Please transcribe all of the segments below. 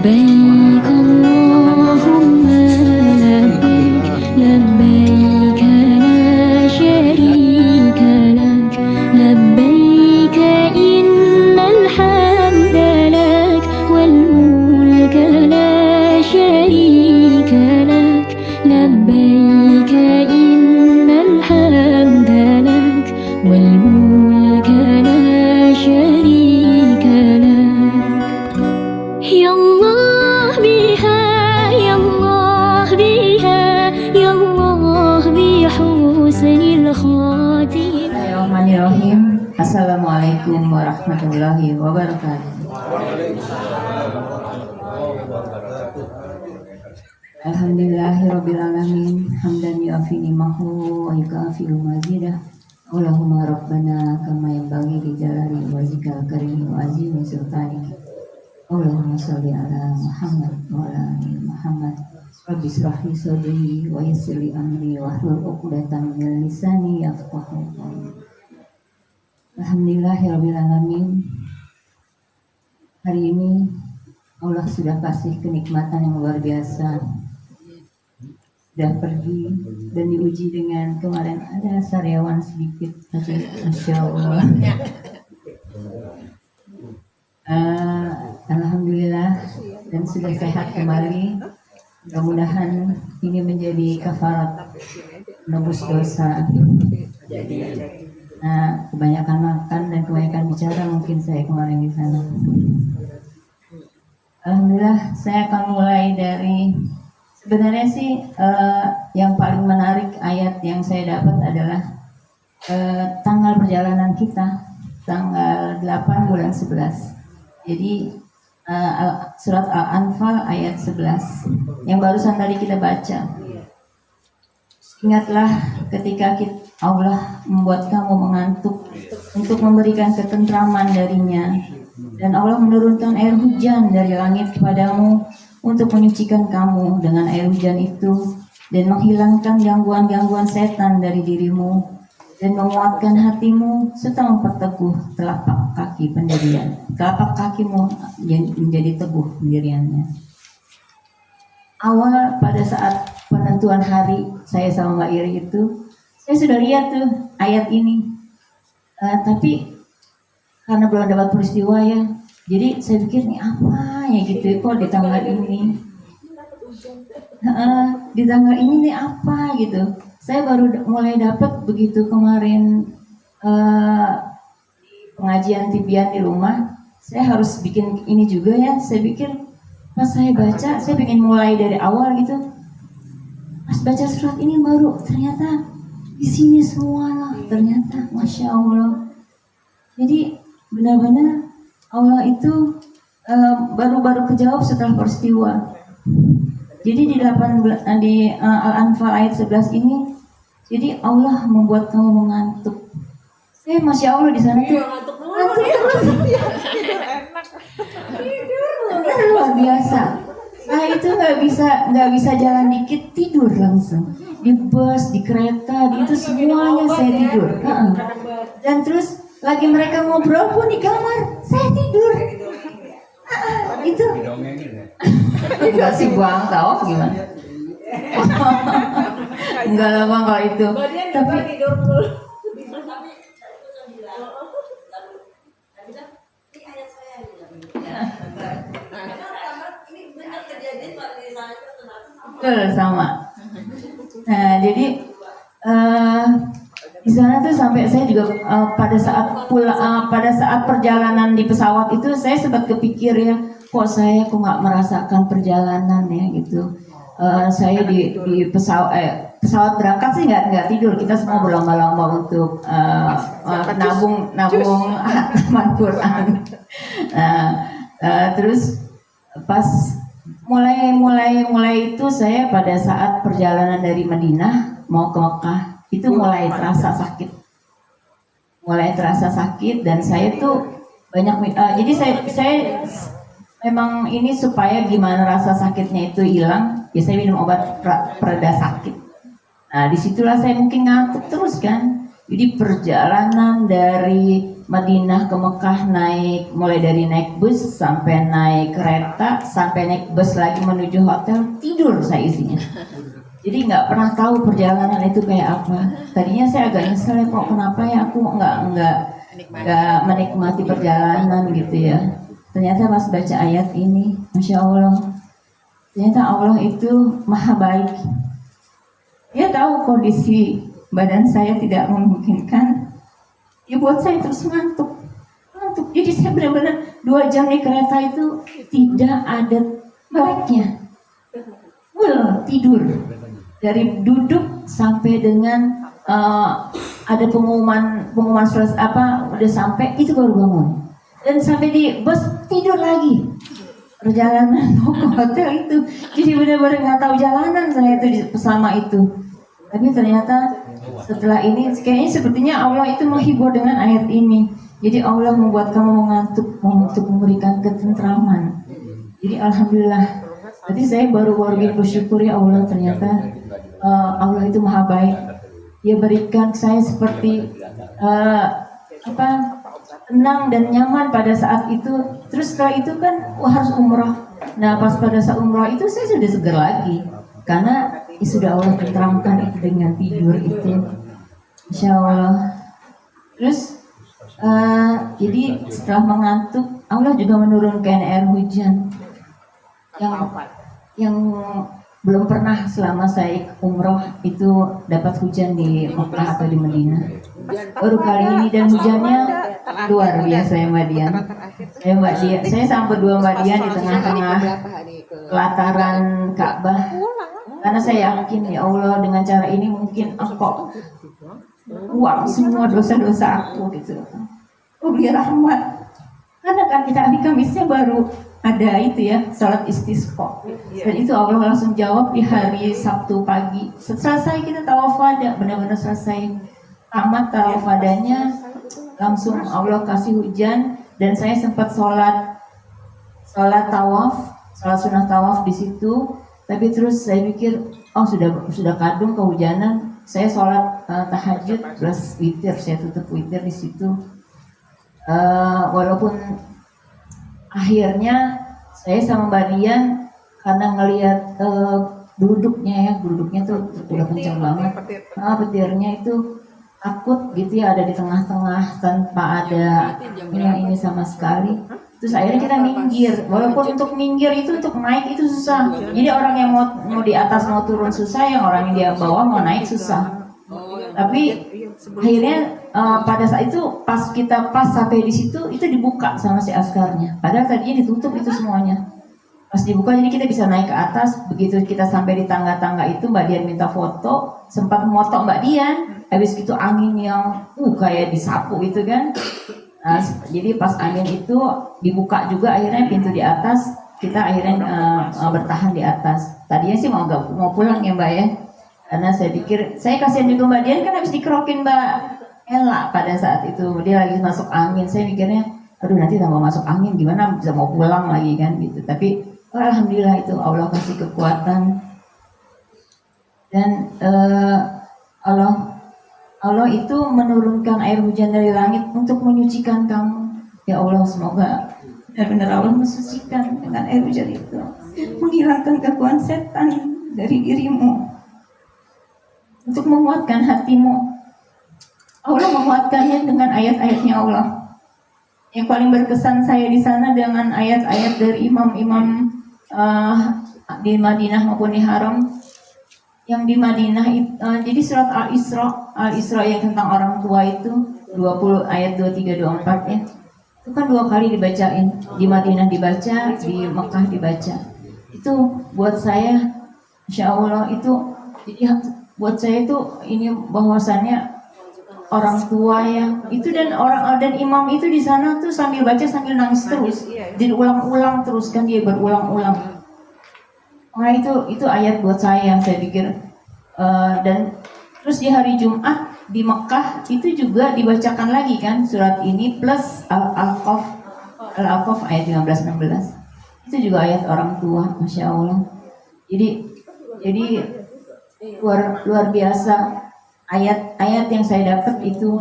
لبيك اللهم لبيك لبيك لا شريك لك لبيك إن الحمد لك والملك لا شريك لك لبيك إن الحمد لك والملك لا شريك لك يا الله بها يا الله بها يا الله بحسن الخاتمة. Bismillahirrahmanirrahim. Assalamualaikum warahmatullahi wabarakatuh. Alhamdulillahirabbil alamin hamdan yu'afi ni'mahu wa yukafiru mazidah. Allahumma rabbana kama yanbaghi li jalali wajhikal karim wa azimi sultanik. Allahumma shalli ala Muhammad wa ala ali Muhammad. Rabbi shrah li sadri wa yassir li amri wa hlul 'uqdatam min lisani yafqahu qawli. Alhamdulillahirabbil alamin. Hari ini Allah sudah kasih kenikmatan yang luar biasa. Sudah pergi dan diuji dengan kemarin ada sariawan sedikit, tapi Masya Allah. Alhamdulillah dan sudah sehat kembali. Mudah-mudahan ini menjadi kafarat menebus dosa. Kebanyakan makan dan kebanyakan bicara mungkin saya kemarin di sana. Alhamdulillah, saya akan mulai dari sebenarnya sih yang paling menarik ayat yang saya dapat adalah tanggal perjalanan kita, tanggal 8 bulan 11. Jadi surat Al-Anfal ayat 11 yang barusan tadi kita baca. Ingatlah ketika Allah membuat kamu mengantuk untuk memberikan ketentraman darinya, dan Allah menurunkan air hujan dari langit kepadamu untuk menyucikan kamu dengan air hujan itu, dan menghilangkan gangguan-gangguan setan dari dirimu, dan menguatkan hatimu serta memperteguh telapak kaki pendirian. Telapak kakimu menjadi teguh pendiriannya. Awal pada saat penentuan hari saya sama Mbak Iri itu, saya sudah lihat tuh ayat ini, tapi karena belum dapat peristiwa ya, jadi saya pikir nih apa ya gitu, kok di tanggal ini, di tanggal ini nih apa gitu. Saya baru mulai dapat begitu kemarin pengajian tibian di rumah. Saya harus bikin ini juga ya. Saya pikir pas saya baca, saya pengen mulai dari awal gitu. Pas baca surat ini baru ternyata di sini semua lah, ternyata Masya Allah. Jadi benar-benar Allah itu baru-baru kejawab setelah peristiwa. Jadi di Al-Anfal ayat 11 ini, jadi Allah membuat kamu mengantuk. Saya Masya Allah di sana tuh ngantuk terus. Tidur luar biasa. Nah itu nggak bisa jalan dikit, tidur langsung. Di bus, di kereta, di itu semuanya saya tidur. Dan terus lagi mereka ngobrol pun di kamar, saya tidur. Itu enggak sih buang tahu gimana? Enggak lah bang kalau itu. Tapi sama. Nah jadi di sana tuh sampai saya juga pada saat perjalanan di pesawat itu saya sempat kepikir ya, kok nggak merasakan perjalanan ya gitu. Saya di pesawat berangkat sih nggak tidur, kita semua berlomba-lomba untuk nabung hataman Quran. Terus pas mulai itu saya pada saat perjalanan dari Madinah mau ke Mekah itu mulai terasa sakit dan saya tuh banyak jadi saya memang ini supaya gimana rasa sakitnya itu hilang ya saya minum obat pereda sakit. Nah disitulah saya mungkin ngantuk terus kan. Jadi perjalanan dari Madinah ke Mekah mulai dari naik bus sampai naik kereta sampai naik bus lagi menuju hotel, tidur saya isinya. Jadi nggak pernah tahu perjalanan itu kayak apa. Tadinya saya agak nyesel ya, kok kenapa ya aku nggak menikmati perjalanan gitu ya. Ternyata pas baca ayat ini, Masya Allah, ternyata Allah itu maha baik. Dia tahu kondisi badan saya tidak memungkinkan. Ya buat saya terus ngantuk. Jadi saya benar-benar 2 jam di kereta itu tidak ada meleknya. Tidur. Dari duduk sampai dengan ada pengumuman surat udah sampai, itu baru bangun. Dan sampai di bus tidur lagi. Perjalanan mau ke hotel itu. Jadi benar-benar nggak tahu jalanan saya itu selama itu. Tapi ternyata setelah ini kayaknya sepertinya Allah itu menghibur dengan ayat ini. Jadi Allah membuat kamu mengantuk untuk memberikan ketentraman. Jadi alhamdulillah. Jadi saya baru bersyukur ya Allah, ternyata Allah itu maha baik. Dia berikan saya seperti tenang dan nyaman pada saat itu. Terus setelah itu kan harus umrah. Nah pas pada saat umrah itu saya sudah segar lagi. Karena sudah Allah tenteramkan itu dengan tidur itu. Insya Allah. Terus jadi setelah mengantuk, Allah juga menurunkan air hujan yang belum pernah selama saya umroh itu dapat hujan di Mekah atau di Madinah. Baru kali ini, dan hujannya luar biasa ya Mbak Dian. Saya sampai 2 Mbak Dian di tengah-tengah pelataran Ka'bah. Karena saya yakin ya Allah, dengan cara ini mungkin Engkau buang semua dosa-dosa aku gitu. Beri rahmat. Karena kan kita hari Kamisnya baru ada itu ya, salat istisqa. Dan itu Allah langsung jawab di hari Sabtu pagi. Selesai kita tawaf wada, benar-benar selesai tamat tawaf wadanya, langsung Allah kasih hujan. Dan saya sempat sholat sunah tawaf di situ. Tapi terus saya pikir, sudah kadung kehujanan. Saya sholat tahajud plus witir, saya tutup witir di situ. Walaupun akhirnya saya sama Mbak Dian karena ngelihat geluduknya tuh udah kencang banget. Petirnya itu takut gitu ya, ada di tengah-tengah tanpa ada ini sama sekali. Terus akhirnya kita minggir. Walaupun untuk minggir itu, untuk naik itu susah. Jadi orang yang mau di atas mau turun susah, yang orang yang di bawah mau naik susah. Tapi akhirnya pada saat itu pas sampai di situ itu dibuka sama si askarnya. Padahal tadinya ditutup itu semuanya. Pas dibuka jadi kita bisa naik ke atas. Begitu kita sampai di tangga-tangga itu, Mbak Dian minta foto, sempat moto Mbak Dian. Habis itu angin yang kayak disapu itu kan. Nah, jadi pas angin itu dibuka juga, akhirnya pintu di atas, kita akhirnya bertahan di atas. Tadinya sih mau pulang ya Mbak ya, karena saya pikir, saya kasihan juga Mbak Dian kan habis dikerokin Mbak Ella pada saat itu, dia lagi masuk angin. Saya mikirnya, aduh nanti tambah masuk angin gimana, bisa mau pulang lagi kan gitu. Tapi alhamdulillah itu Allah kasih kekuatan. Dan Allah itu menurunkan air hujan dari langit untuk menyucikan kamu. Ya Allah, semoga benar-benar Allah mensucikan dengan air hujan itu, menghilangkan gangguan setan dari dirimu, untuk menguatkan hatimu. Allah menguatkannya dengan ayat-ayatnya Allah. Yang paling berkesan saya di sana dengan ayat-ayat dari imam-imam di Madinah maupun di Haram. Yang di Madinah jadi surat Al-Isra yang tentang orang tua itu 20 ayat 23 24 ya. Itu kan 2 kali dibacain. Di Madinah dibaca, di Mekah dibaca. Itu buat saya Insya Allah itu jadi buat saya itu ini bahwasannya orang tua ya itu, dan imam itu di sana tuh sambil baca sambil nangis terus. Jadi ulang-ulang terus kan, dia berulang-ulang. Nah itu ayat buat saya pikir. Dan terus di hari Jumat di Mekah itu juga dibacakan lagi kan surat ini plus Al-Aqaf ayat 15-16. Itu juga ayat orang tua, Masya Allah. Jadi luar biasa ayat-ayat yang saya dapat itu.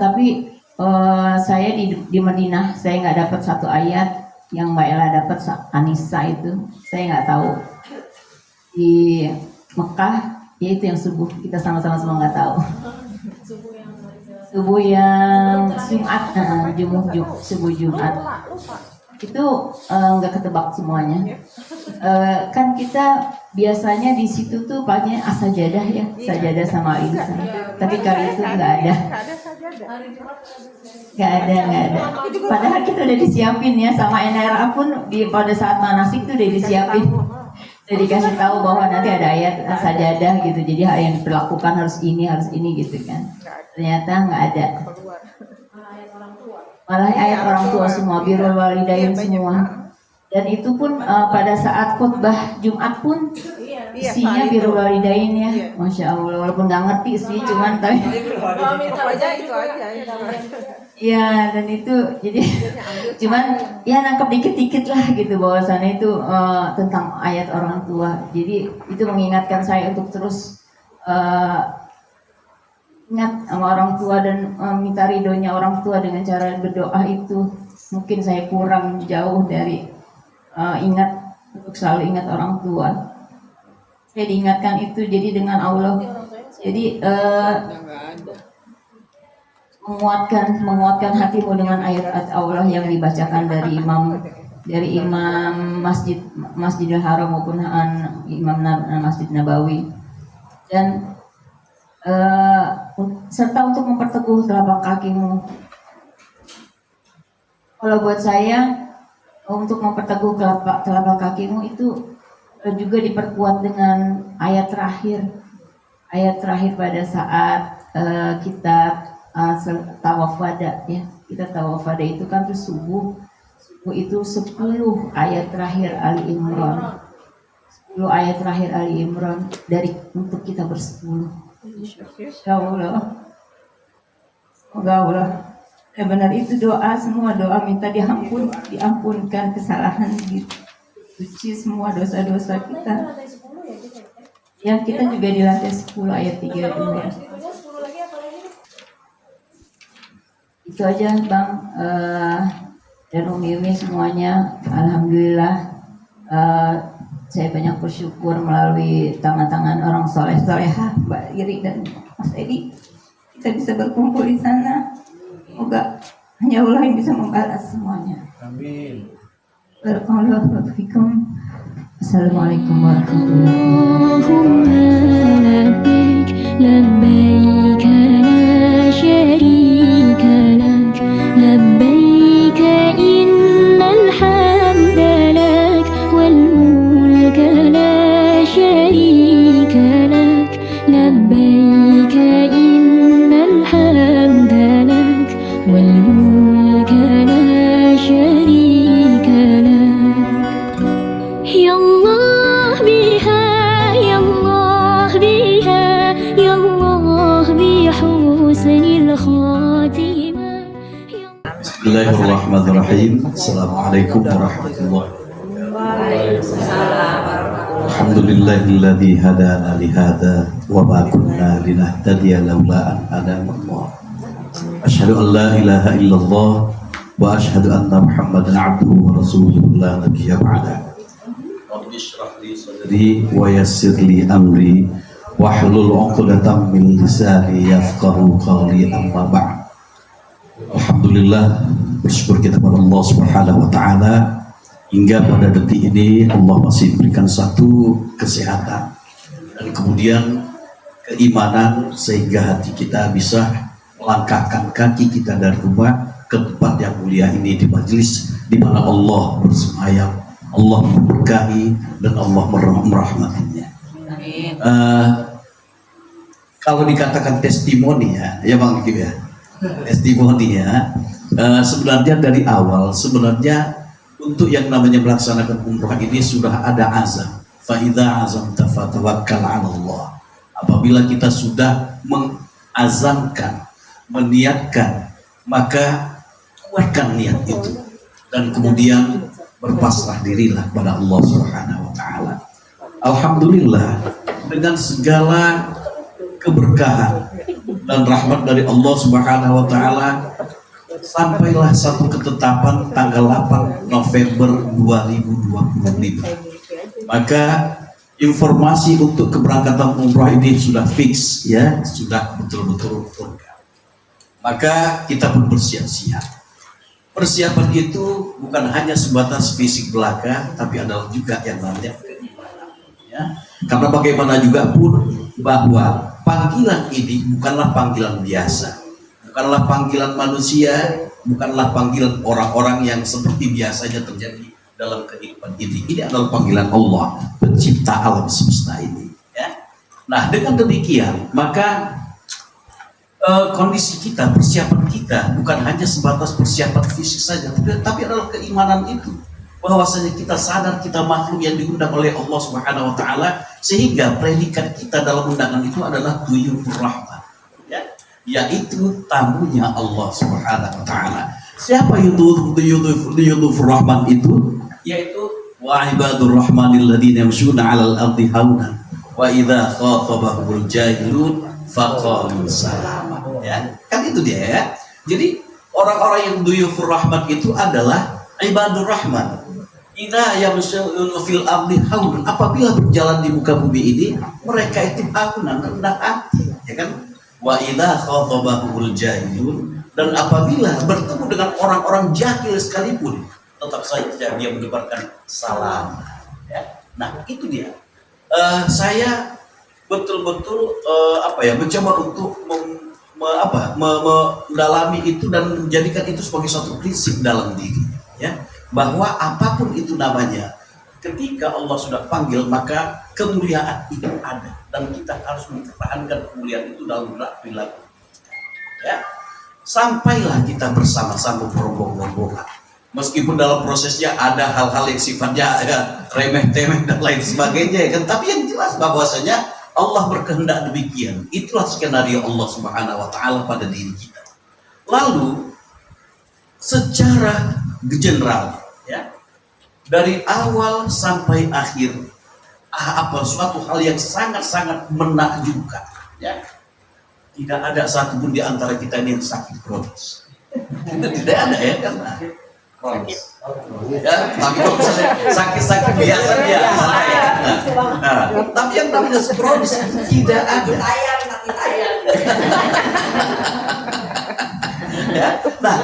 Tapi saya di Madinah saya nggak dapat satu ayat yang Mbak Ella dapat Anissa itu, saya nggak tahu. Di Mekah ya itu yang subuh, kita sama-sama semua nggak tahu. Subuh yang Jumat, subuh Jumat itu nggak ketebak semuanya. Kan kita biasanya di situ tuh pakai sajadah ya, sajadah sama insan. Tapi kali itu nggak ada. Nggak ada. Padahal kita udah disiapin ya, sama NRA pun pada saat manasik tuh udah disiapin. Udah dikasih tahu bahwa nanti ada ayat sajadah gitu. Jadi yang diperlakukan harus ini gitu kan. Ternyata nggak ada. Malah ayat orang tua semua, birrul walidain semua. Dan itu pun pada saat khutbah Jumat pun isinya birrul walidain ya, masya Allah. Walaupun nggak ngerti sih, cuman tapi ya, dan itu jadi cuman ya nangkep dikit-dikit lah gitu bahwasannya itu tentang ayat orang tua. Jadi itu mengingatkan saya untuk terus ingat sama orang tua dan minta ridhonya orang tua dengan cara berdoa itu. Mungkin saya kurang jauh dari ingat untuk selalu ingat orang tua. Saya diingatkan itu jadi dengan Allah. Jadi menguatkan hatimu dengan ayat-ayat Allah yang dibacakan dari imam Masjidil Haram maupun imam Masjid Nabawi, dan serta untuk memperteguh telapak kakimu. Kalau buat saya untuk memperteguh telapak kakimu itu juga diperkuat dengan ayat terakhir pada saat kita tawaf wada ya. Kita tawaf wada itu kan terus subuh itu 10 ayat terakhir Ali Imran. 10 ayat terakhir Ali Imran dari untuk kita bersepuluh. Insya Allah. Semoga Allah benar itu doa, semua doa minta diampunkan kesalahan gitu. Suci semua dosa-dosa kita. Ya, kita juga di lantai 10 ayat 3 dulu ya. Itu aja Bang dan Umi semuanya. Alhamdulillah saya banyak bersyukur melalui tangan-tangan orang soleh-solehah, Mbak Iri dan Mas Edi, kita bisa berkumpul di sana. Semoga hanya Allah yang bisa membalas semuanya. Amin. Barakallahu fikum. Assalamualaikum warahmatullahi Bismillahirrahmanirrahim. Assalamualaikum warahmatullahi wabarakatuh. Alhamdulillahilladzi hadana li hadza wa ma kunna linahtadiya laula an hadana Allah. Asyhadu an la ilaha illallah wa asyhadu anna Muhammadan abduhu wa rasuluhu la nabiyya ba'da. Rabbi shrah li sadri wa yassir li amri wahlul 'uqdatam min lisani yafqahu qawli, amma ba'd. Alhamdulillah, bersyukur kita kepada Allah Subhanahu wa taala hingga pada detik ini Allah masih berikan satu kesehatan dan kemudian keimanan sehingga hati kita bisa melangkahkan kaki kita dari rumah ke tempat yang mulia ini, di majelis di mana Allah bersemayam, Allah memberkahi dan Allah merahmatinya. Kalau dikatakan testimoni ya Bang Kim ya, testimoni ya, sebenarnya dari awal sebenarnya untuk yang namanya melaksanakan umrah ini sudah ada azam. Fa idza azamta fatawakkal 'ala Allah. Apabila kita sudah mengazamkan, meniatkan, maka kuatkan niat itu dan kemudian berpasrah dirilah pada Allah Subhanahu wa taala. Alhamdulillah, dengan segala keberkahan dan rahmat dari Allah Subhanahu wa taala, sampailah satu ketetapan tanggal 8 November 2025. Maka informasi untuk keberangkatan umrah ini sudah fix ya, sudah betul-betul lengkap. Maka kita pun bersiap-siap. Persiapan itu bukan hanya sebatas fisik belaka, tapi adalah juga yang namanya keimanan. Ya. Karena bagaimana juga pun bahwa panggilan ini bukanlah panggilan biasa, bukanlah panggilan manusia, bukanlah panggilan orang-orang yang seperti biasanya terjadi dalam kehidupan ini. Ini adalah panggilan Allah, pencipta alam semesta ini. Ya. Nah, dengan demikian maka kondisi kita, persiapan kita bukan hanya sebatas persiapan fisik saja, tapi adalah keimanan itu, bahwasanya kita sadar kita makhluk yang diundang oleh Allah Subhanahu wa taala, sehingga predikat kita dalam undangan itu adalah duyufur rahmah, ya, yaitu tamunya Allah Subhanahu wa taala. Siapa itu duyufur rahman itu? Yaitu wa ibadur rahmanil ladzina yamshuna 'alal ardi hauna wa idza khatabahumul jahilun faqalu salama. Ya, kan itu dia ya. Jadi orang-orang yang duyufur rahman itu adalah ibadur rahman. Idza yamshuna fil ardi hauna, apabila berjalan di muka bumi ini mereka itu haunan, rendah hati, ya kan? Wa idza khatabahumul jahilun, dan apabila bertemu dengan orang-orang jahil sekalipun tetap saja dia menyebarkan salam. Ya. Nah, itu dia. Saya betul-betul mencoba untuk mendalami itu dan menjadikan itu sebagai suatu prinsip dalam diri, ya, bahwa apapun itu namanya, ketika Allah sudah panggil maka kemuliaan itu ada dan kita harus mempertahankan kemuliaan itu dalam gerak perilaku, ya, sampailah kita bersama-sama berombong-rombongan, meskipun dalam prosesnya ada hal-hal yang sifatnya ya, remeh-temeh dan lain sebagainya, ya kan, tapi yang jelas bahwasanya Allah berkehendak demikian. Itulah skenario Allah Subhanahu wa taala pada diri kita. Lalu secara general, ya, dari awal sampai akhir, suatu hal yang sangat-sangat menakjubkan, ya. Tidak ada satupun di antara kita ini yang sakit kronis. Tidak ada, ya kan? Kronis. Ya, tapi kalau misalnya sakit-sakit biasa ya. Nah, tapi yang namanya kronis tidak ada. Ya, nah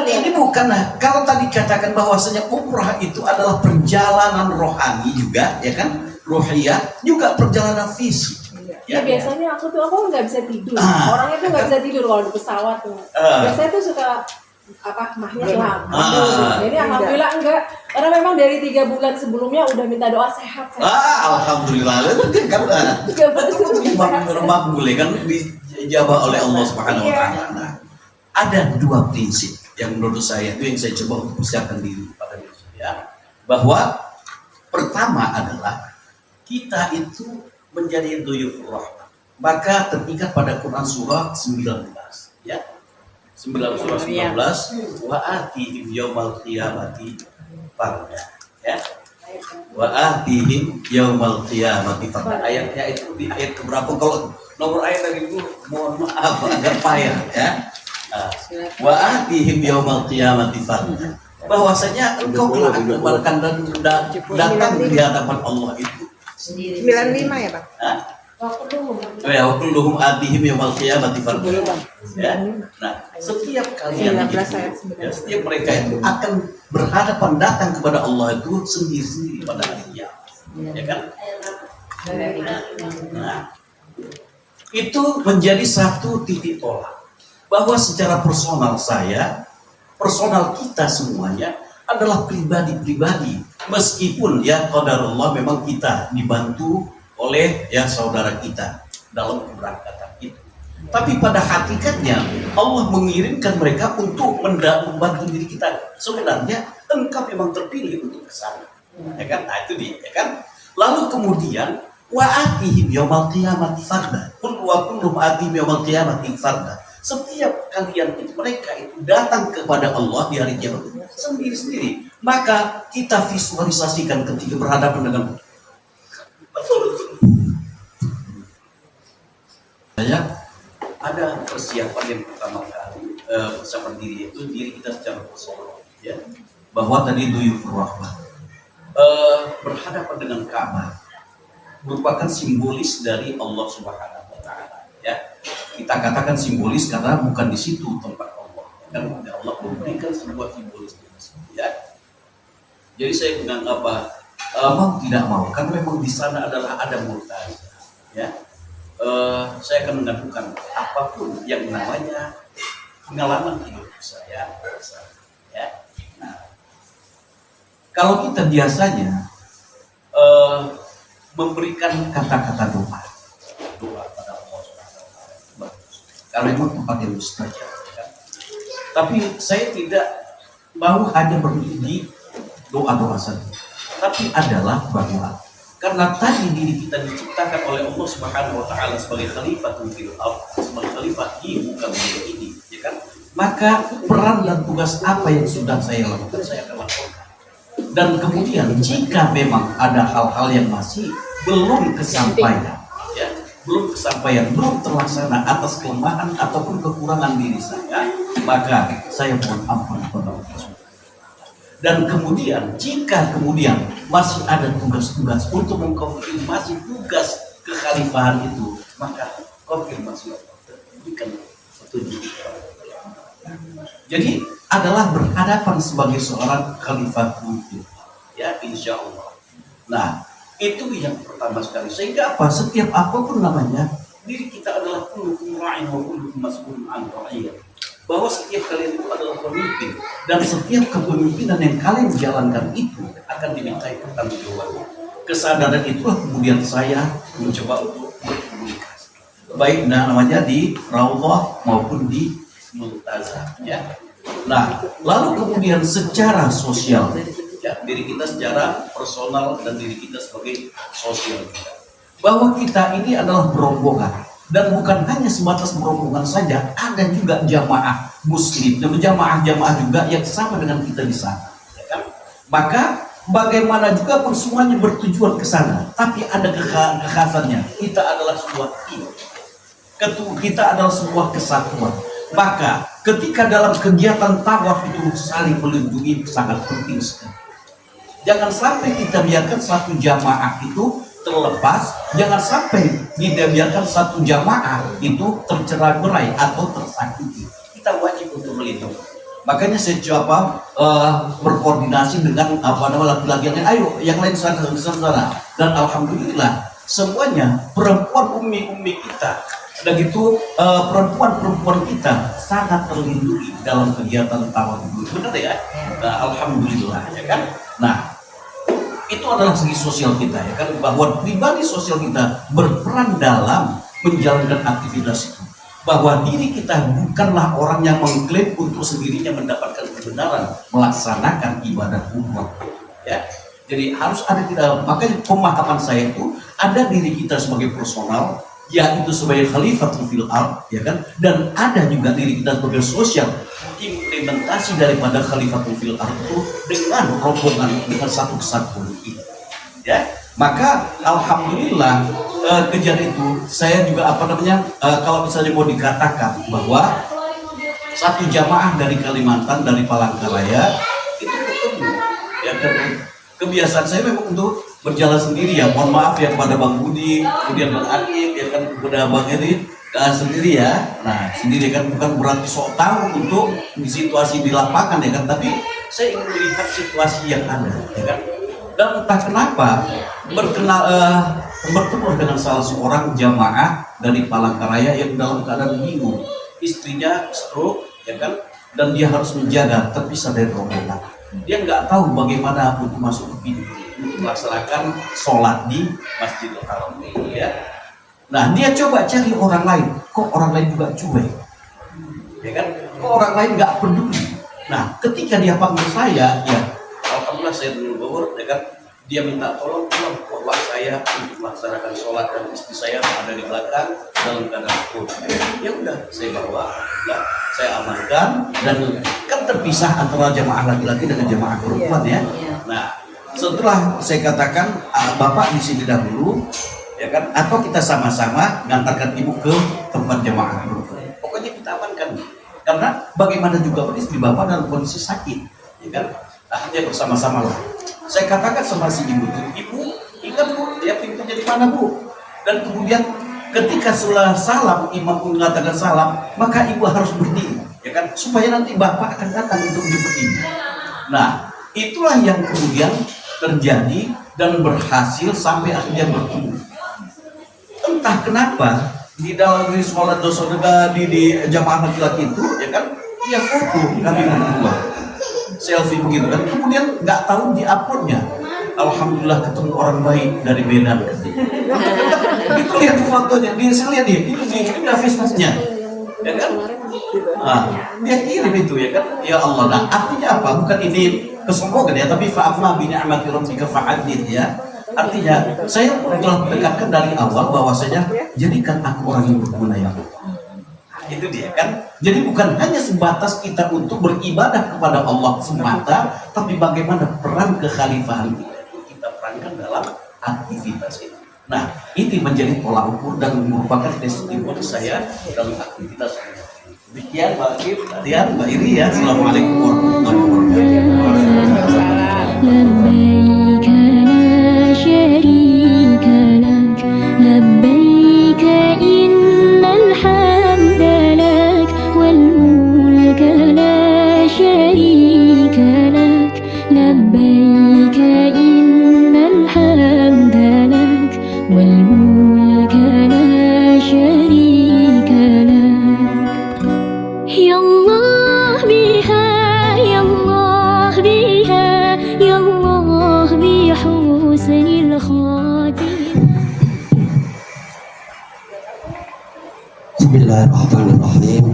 ini bukan, kalau tadi katakan bahwasanya umrah itu adalah perjalanan rohani juga, ya kan, ruhiyah, juga perjalanan fisik. Ya, biasanya aku nggak bisa tidur. Orangnya tuh nggak bisa tidur kalau di pesawat tuh. Biasanya tuh suka mahnya lah. Jadi alhamdulillah enggak, karena memang dari 3 bulan sebelumnya udah minta doa sehat. Alhamdulillah itu kan makbul kan, dijawab oleh Allah Subhanahu wa taala. Nah, ada 2 prinsip yang menurut saya itu yang saya coba untuk persiapkan diri pada diri saya, bahwa pertama adalah kita itu menjadi duyufur rahmah, maka terikat pada Quran surah 19, ya. 19 surah 19, wa atihim yaumal qiyamati farda, ya. Wa atihim yaumal qiyamati farda. Ayatnya itu di ayat keberapa? Kalau nomor ayat dari itu mohon maaf agak payah, ya. Wa atihim yaumal qiyamati farda. Bahwasanya engkau kelak akan datang di hadapan Allah itu 95 ya, Pak? Ya, kulluhum atihim yaumal qiyamati farda. Ya. Nah, setiap kalian itu, ya, setiap mereka itu akan berhadapan datang kepada Allah itu sendiri-sendiri pada hari kiamat. Ya kan? Nah, itu menjadi satu titik tolak bahwa secara personal saya, personal kita semuanya adalah pribadi-pribadi, meskipun ya qadarullah memang kita dibantu oleh ya saudara kita dalam keberangkatan itu. Tapi pada hakikatnya Allah mengirimkan mereka untuk membantu diri kita. Sebenarnya engkau memang terpilih untuk ke sana. Ya kan? Nah, itu dia, ya kan? Lalu kemudian wa atihim yaumal qiyamati farda. Kullu atihim yaumal qiyamati farda. Setiap kalian itu, mereka itu datang kepada Allah di hari kiamat sendiri-sendiri. Maka kita visualisasikan ketika berhadapan dengan ada persiapan yang pertama kali persiapan diri itu diri kita secara personal, ya. Bahwa tadi duyufur rahmah berhadapan dengan Ka'bah merupakan simbolis dari Allah Subhanahu wa taala, ya. Kita katakan simbolis karena bukan di situ tempat Allah. Kan Allah memberikan sebuah simbolis di situ, ya. Jadi saya menganggap mau tidak mau karena memang di sana adalah ada Multazam, ya. Saya akan mengadukan apapun yang namanya pengalaman hidup saya, ya. Nah, kalau kita biasanya memberikan kata-kata doa pada Allah Subhanahu wa taala, bagus. Kalau memang tempat yang mustajab, ya. Tapi saya tidak mau hanya berhenti di doa-doa saja, tapi adalah bahwa karena tadi diri kita diciptakan oleh Allah Subhanahu wa taala sebagai khalifah fil ardh, sebagai khalifah di muka bumi ini, ya kan? Maka peran dan tugas apa yang sudah saya lakukan, saya akan lakukan. Dan kemudian jika memang ada hal-hal yang masih belum kesampaian, ya, belum kesampaian, belum terlaksana atas kelemahan ataupun kekurangan diri saya, maka saya mohon ampun kepada Allah. Dan kemudian jika kemudian masih ada tugas-tugas untuk mengkonfirmasi tugas kekhalifahan itu, maka konfirmasi Allah berikan petunjuk. Jadi adalah berhadapan sebagai seorang khalifah itu, ya, insya Allah. Nah, itu yang pertama sekali. Sehingga apa? Setiap apapun namanya, diri kita adalah kullukum ra'in wa kullukum mas'ulun 'an ra'iyatihi. Bahwa setiap kalian itu adalah pemimpin, dan setiap kepemimpinan yang kalian jalankan itu akan dimintai pertanggungjawaban. Kesadaran itulah kemudian saya mencoba untuk berkomunikasi, baik namanya di Raudhah maupun di Multazam, ya. Nah, lalu kemudian secara sosial, ya, diri kita secara personal dan diri kita sebagai sosial, bahwa kita ini adalah berombongan. Dan bukan hanya sebatas berombongan saja, ada juga jamaah muslim dan jamaah-jamaah juga yang sama dengan kita di sana, ya kan? Maka bagaimana juga pun semuanya bertujuan ke sana, tapi ada kekhasannya. Kita adalah sebuah tim, kita adalah sebuah kesatuan. Maka ketika dalam kegiatan tawaf itu saling melindungi sangat penting sekali. Jangan sampai kita biarkan satu jamaah itu terlepas, jangan sampai dibiarkan satu jamaah itu tercerai-berai atau tersakiti. Kita wajib untuk melindungi. Makanya saya coba berkoordinasi dengan laki-laki yang lain. Ayo, yang lain sana. Dan alhamdulillah semuanya perempuan ummi kita, dan gitu perempuan kita sangat terlindungi dalam kegiatan tawaf itu. Benar ya? Nah, alhamdulillah, ya kan? Nah, itu adalah segi sosial kita, ya kan, bahwa pribadi sosial kita berperan dalam menjalankan aktivitas itu, bahwa diri kita bukanlah orang yang mengklaim untuk sendirinya mendapatkan kebenaran melaksanakan ibadah umrah, ya. Jadi harus ada kita, makanya pemahaman saya itu ada diri kita sebagai personal, yaitu sebagai khalifatul fil ardh, ya kan, dan ada juga diri kita sebagai sosial, implementasi daripada khalifatul fil ardh itu dengan rombongan, dengan satu kesatuan ini, ya. Maka alhamdulillah kejadian itu saya juga kalau misalnya mau dikatakan bahwa satu jamaah dari Kalimantan, dari Palangkaraya itu ketemu, ya kan. Kebiasaan saya memang untuk berjalan sendiri, ya, mohon maaf ya pada Bang Budi, kemudian Bang Akib, ya kan, kepada Bang Eri, sendiri ya. Nah, sendiri kan bukan berarti sok tahu untuk di situasi di lapangan, ya kan, tapi saya ingin melihat situasi yang ada, ya kan. Dan entah kenapa bertemu dengan salah seorang jamaah dari Palangkaraya yang dalam keadaan bingung, istrinya stroke, ya kan, dan dia harus menjaga terpisah dari rombongan. Dia nggak tahu bagaimana untuk masuk ke pintu untuk melaksanakan sholat di Masjidil Haram, ya. Nah, dia coba cari orang lain, kok orang lain juga cuek, ya kan? Kok orang lain nggak peduli. Nah, ketika dia panggil saya, ya, alhamdulillah saya dulu Bogor, ya kan? Dia minta tolong bawa saya untuk melaksanakan sholat dan istri saya ada di belakang dalam keadaan stroke. Ya udah, saya bawa, ya, saya amankan, dan kan terpisah antara jamaah laki-laki dengan jamaah perempuan, ya. Nah, setelah saya katakan bapak di sini dahulu, ya kan, atau kita sama-sama ngantarkan ibu ke tempat jamaah perempuan. Karena bagaimana juga istri bapak dalam kondisi sakit, ya kan? Akhirnya bersama-sama lah. Saya katakan sama si ibu itu, ibu ingat bu, ya pintunya di mana bu? Dan kemudian ketika setelah salam, imam mengatakan salam, maka ibu harus berdiri, ya kan? Supaya nanti bapak akan datang untuk jemput ibu. Nah, itulah yang kemudian terjadi dan berhasil sampai akhirnya bertemu. Entah kenapa di dalam sholat dosa di jamaah laki-laki itu, ya kan, dia foto kami berdua, selfie begitu kan, kemudian nggak tahu di uploadnya. Alhamdulillah ketemu orang baik dari Medan. Itu lihat fotonya, saya lihat dia, itu di Facebooknya, ya kan? Nah, dia kirim itu, ya kan? Ya Allah, nah artinya apa? Bukan ini kesombongan ya, tapi fa'amma bi ni'mati rabbika fa'addith ya. Artinya saya telah mendekatkan dari awal bahwasanya jadikan aku orang yang berguna ya Allah. Itu dia kan. Jadi bukan hanya sebatas kita untuk beribadah kepada Allah semata, tapi bagaimana peran kekhalifahan kita perankan dalam aktivitas itu. Nah, ini menjadi pola ukur dan merupakan testimoni saya dalam aktivitas saya. Demikian Mbak Kim, Mbak Iri ya. Assalamualaikum warahmatullahi wabarakatuh. لبيك لا شريك لك لبيك إن الحمد لك والملك لا شريك لك لبيك إن الحمد لك والملك لا شريك لك يا الله بها يا الله بها يا الله بحسن الخاتمة. Bismillahirrahmanirrahim.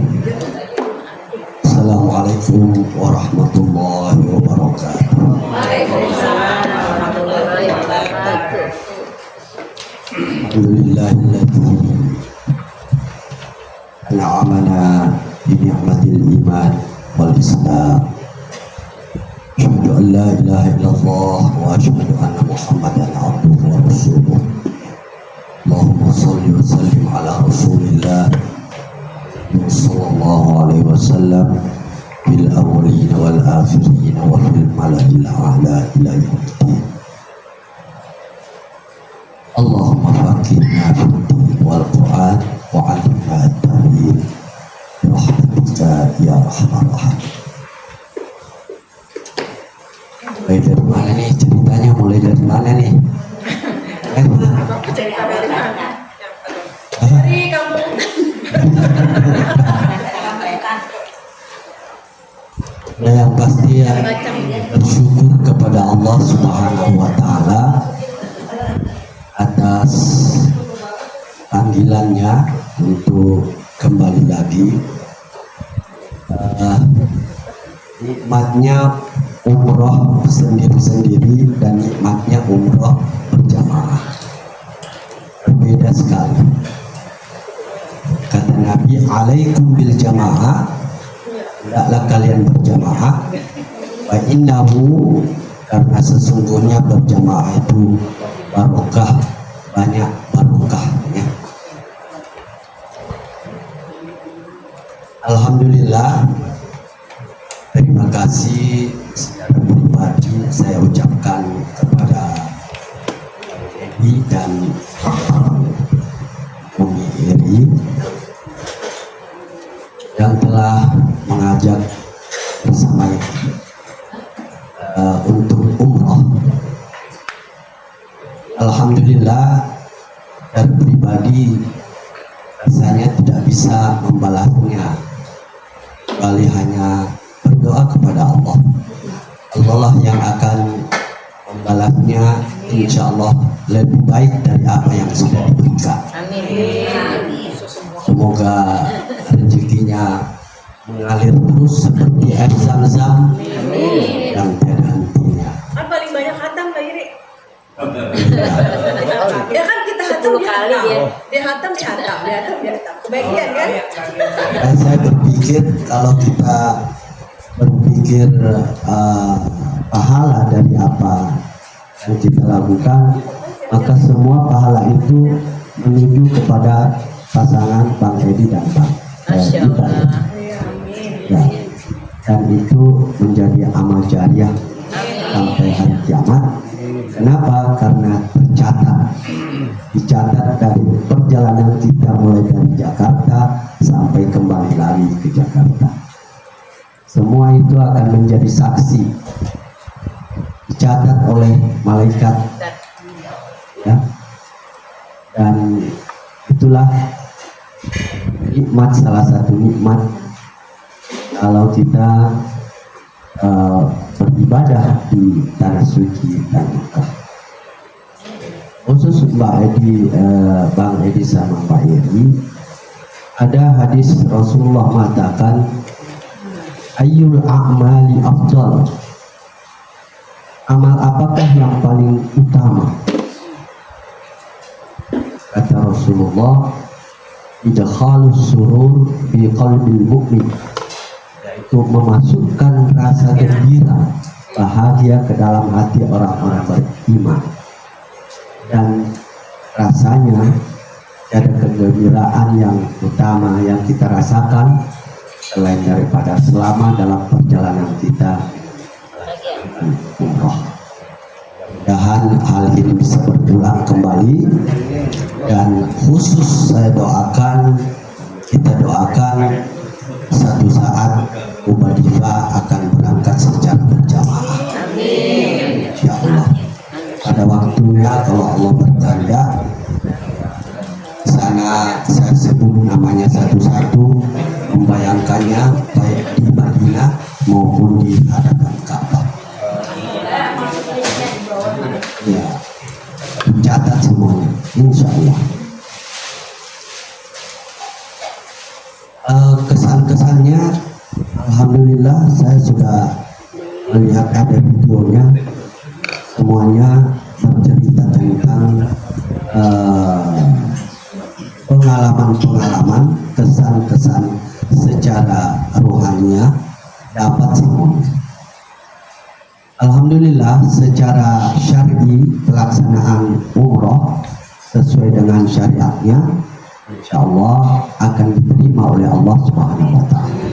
Assalamualaikum warahmatullahi wabarakatuh. Alhamdulillahilladzi an'amana bi ni'matil iman wal islam. Asyhadu an la ilaha illallah wa asyhadu anna Muhammadan abduhu wa rasuluh. Allahumma shalli wa sallim ala Rasulillah sallallahu alaihi wasallam bil awwalin wal akhirin wa fil mala'il a'la ila yaumiddin. Allahumma faqihna fid-din wal Qur'an wa 'allimna at-ta'wil bi rahmatika ya arhamar rahimin. Mulai dari mana nih ceritanya? Mulai dari mana nih? Dari kamu. Nah, yang pasti ya bersyukur kepada Allah Subhanahu wa Ta'ala atas panggilannya untuk kembali lagi. Nikmatnya umroh sendiri-sendiri dan nikmatnya umroh berjamaah berbeda sekali. Kata Nabi, alaikum bil jamaah, hendaklah kalian berjamaah. Wa innahu, karena sesungguhnya berjamaah itu barokah, banyak barokahnya. Alhamdulillah, terima kasih secara pribadi saya ucapkan kepada Edi dan Umi Iri yang telah mengajak bersama untuk umroh. Alhamdulillah, dari pribadi rasanya tidak bisa membalasnya, kecuali hanya berdoa kepada Allah. Allah lah yang akan membalasnya, insya Allah lebih baik dari apa yang sudah diberikan. Semoga rezekinya mengalir terus seperti air zam-zam yang tiada hentinya. Kan paling banyak khatam Pak Iri. Ya kan kita hatam di hatam. Dia hatam di hatam, dia hatam di hatam. Kebagian kan? Dan saya berpikir kalau kita berpikir pahala dari apa yang kita lakukan, maka semua pahala itu menuju kepada pasangan Bang Edi dan Bang Gita. Ya. Dan itu menjadi amal jariah sampai hari kiamat. Kenapa? Karena dicatat dari perjalanan kita mulai dari Jakarta sampai kembali lagi ke Jakarta. Semua itu akan menjadi saksi, dicatat oleh malaikat, ya. Dan itulah nikmat, salah satu nikmat kalau kita beribadah di tanah suci dan Mekah. Khusus Mbak Edi, Bang Edi sama Mbak Edi, ada hadis Rasulullah mengatakan, ayyul a'mali afdal, amal apakah yang paling utama? Kata Rasulullah, idkhalus surur fi qalbil mu'min, yaitu memasukkan rasa gembira, bahagia ke dalam hati orang-orang beriman. Dan rasanya ada kegembiraan yang utama yang kita rasakan selain daripada selama dalam perjalanan kita umroh. Mudah-mudahan hal ini bisa berulang kembali, dan khusus saya doakan, kita doakan satu saat Ubadifah akan berangkat secara berjamaah. Insya Allah pada waktunya, kalau Allah berkehendak, sana saya sebut namanya satu-satu, membayangkannya baik di Madinah maupun di hadapan Ka'bah. Ya, mencatat semuanya, insya Allah. Kesan-kesannya, alhamdulillah saya sudah melihat ada videonya, semuanya bercerita tentang pengalaman-pengalaman, kesan-kesan secara rohaninya dapat semuanya. Alhamdulillah secara syar'i pelaksanaan umroh sesuai dengan syariatnya, insya Allah akan diterima oleh Allah Subhanahu wa Ta'ala.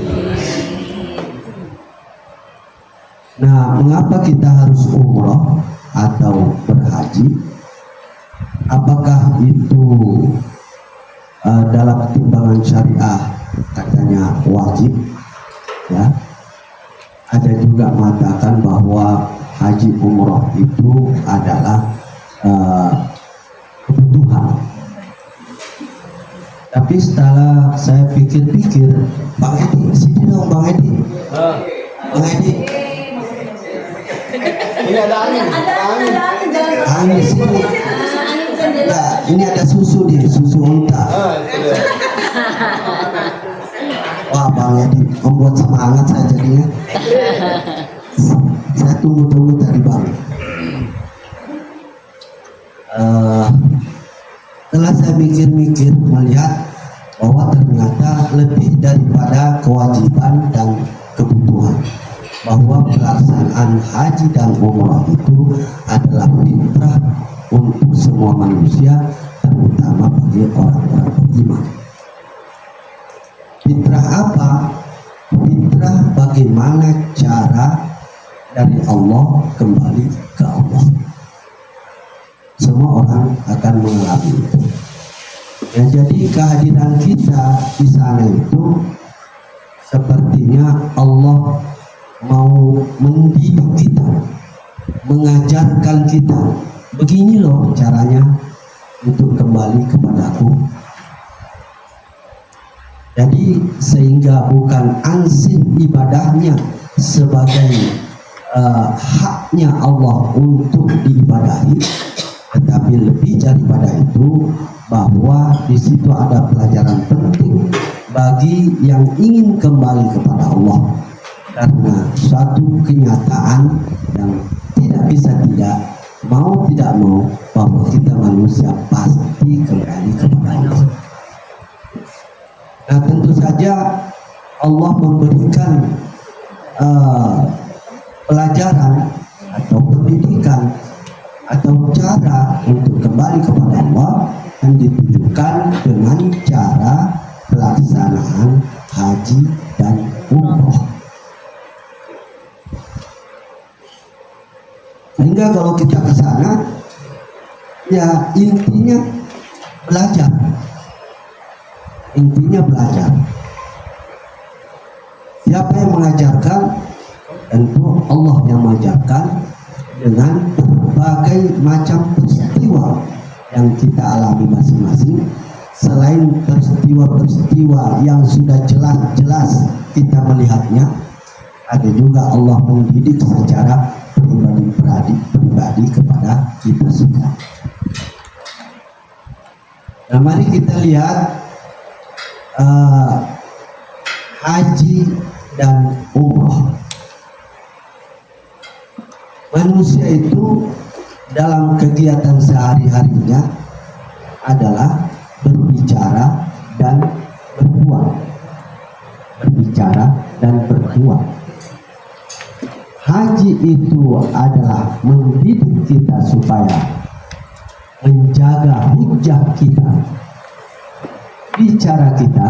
Nah, mengapa kita harus umroh atau berhaji? Apakah itu dalam timbangan syariah katanya wajib? Ya, ada juga mengatakan bahwa haji umroh itu adalah kebutuhan. Tapi setelah saya pikir-pikir, Bang Edi, sini dong Bang Edi. Bang Edi. Ini ada angin. Angin sini. Nah, ini ada susu nih, susu unta. Wah, Bang Edi membuat semangat saya jadinya. Saya tunggu-tunggu tadi Bang. Setelah saya mikir-mikir melihat bahwa ternyata lebih daripada kewajiban dan kebutuhan, bahwa pelaksanaan haji dan umrah itu adalah fitrah untuk semua manusia, terutama bagi orang-orang beriman. Fitrah apa? Fitrah bagaimana cara dari Allah kembali ke Allah. Semua orang akan mengalami itu. Ya, jadi kehadiran kita di sana itu sepertinya Allah mau mendidik kita, mengajarkan kita, begini loh caranya untuk kembali kepadaku. Jadi sehingga bukan ansih ibadahnya sebagai haknya Allah untuk diibadahi, tetapi lebih daripada itu bahwa di situ ada pelajaran penting bagi yang ingin kembali kepada Allah, karena suatu kenyataan yang tidak bisa tidak mau bahwa kita manusia pasti kembali kepada Allah. Nah, tentu saja Allah memberikan pelajaran atau pendidikan atau cara untuk kembali kepada Allah yang ditujukan dengan cara pelaksanaan haji dan umroh. Sehingga kalau kita ke sana, ya intinya belajar. Intinya belajar. Siapa yang mengajarkan? Tentu Allah yang mengajarkan dengan berbagai macam peristiwa yang kita alami masing-masing. Selain peristiwa-peristiwa yang sudah jelas-jelas kita melihatnya, ada juga Allah mendidik secara pribadi kepada kita semua. Nah, mari kita lihat haji dan umroh. Manusia itu dalam kegiatan sehari-harinya adalah berbicara dan berbuat. Berbicara dan berbuat. Haji itu adalah mendidik kita supaya menjaga hujah kita, bicara kita,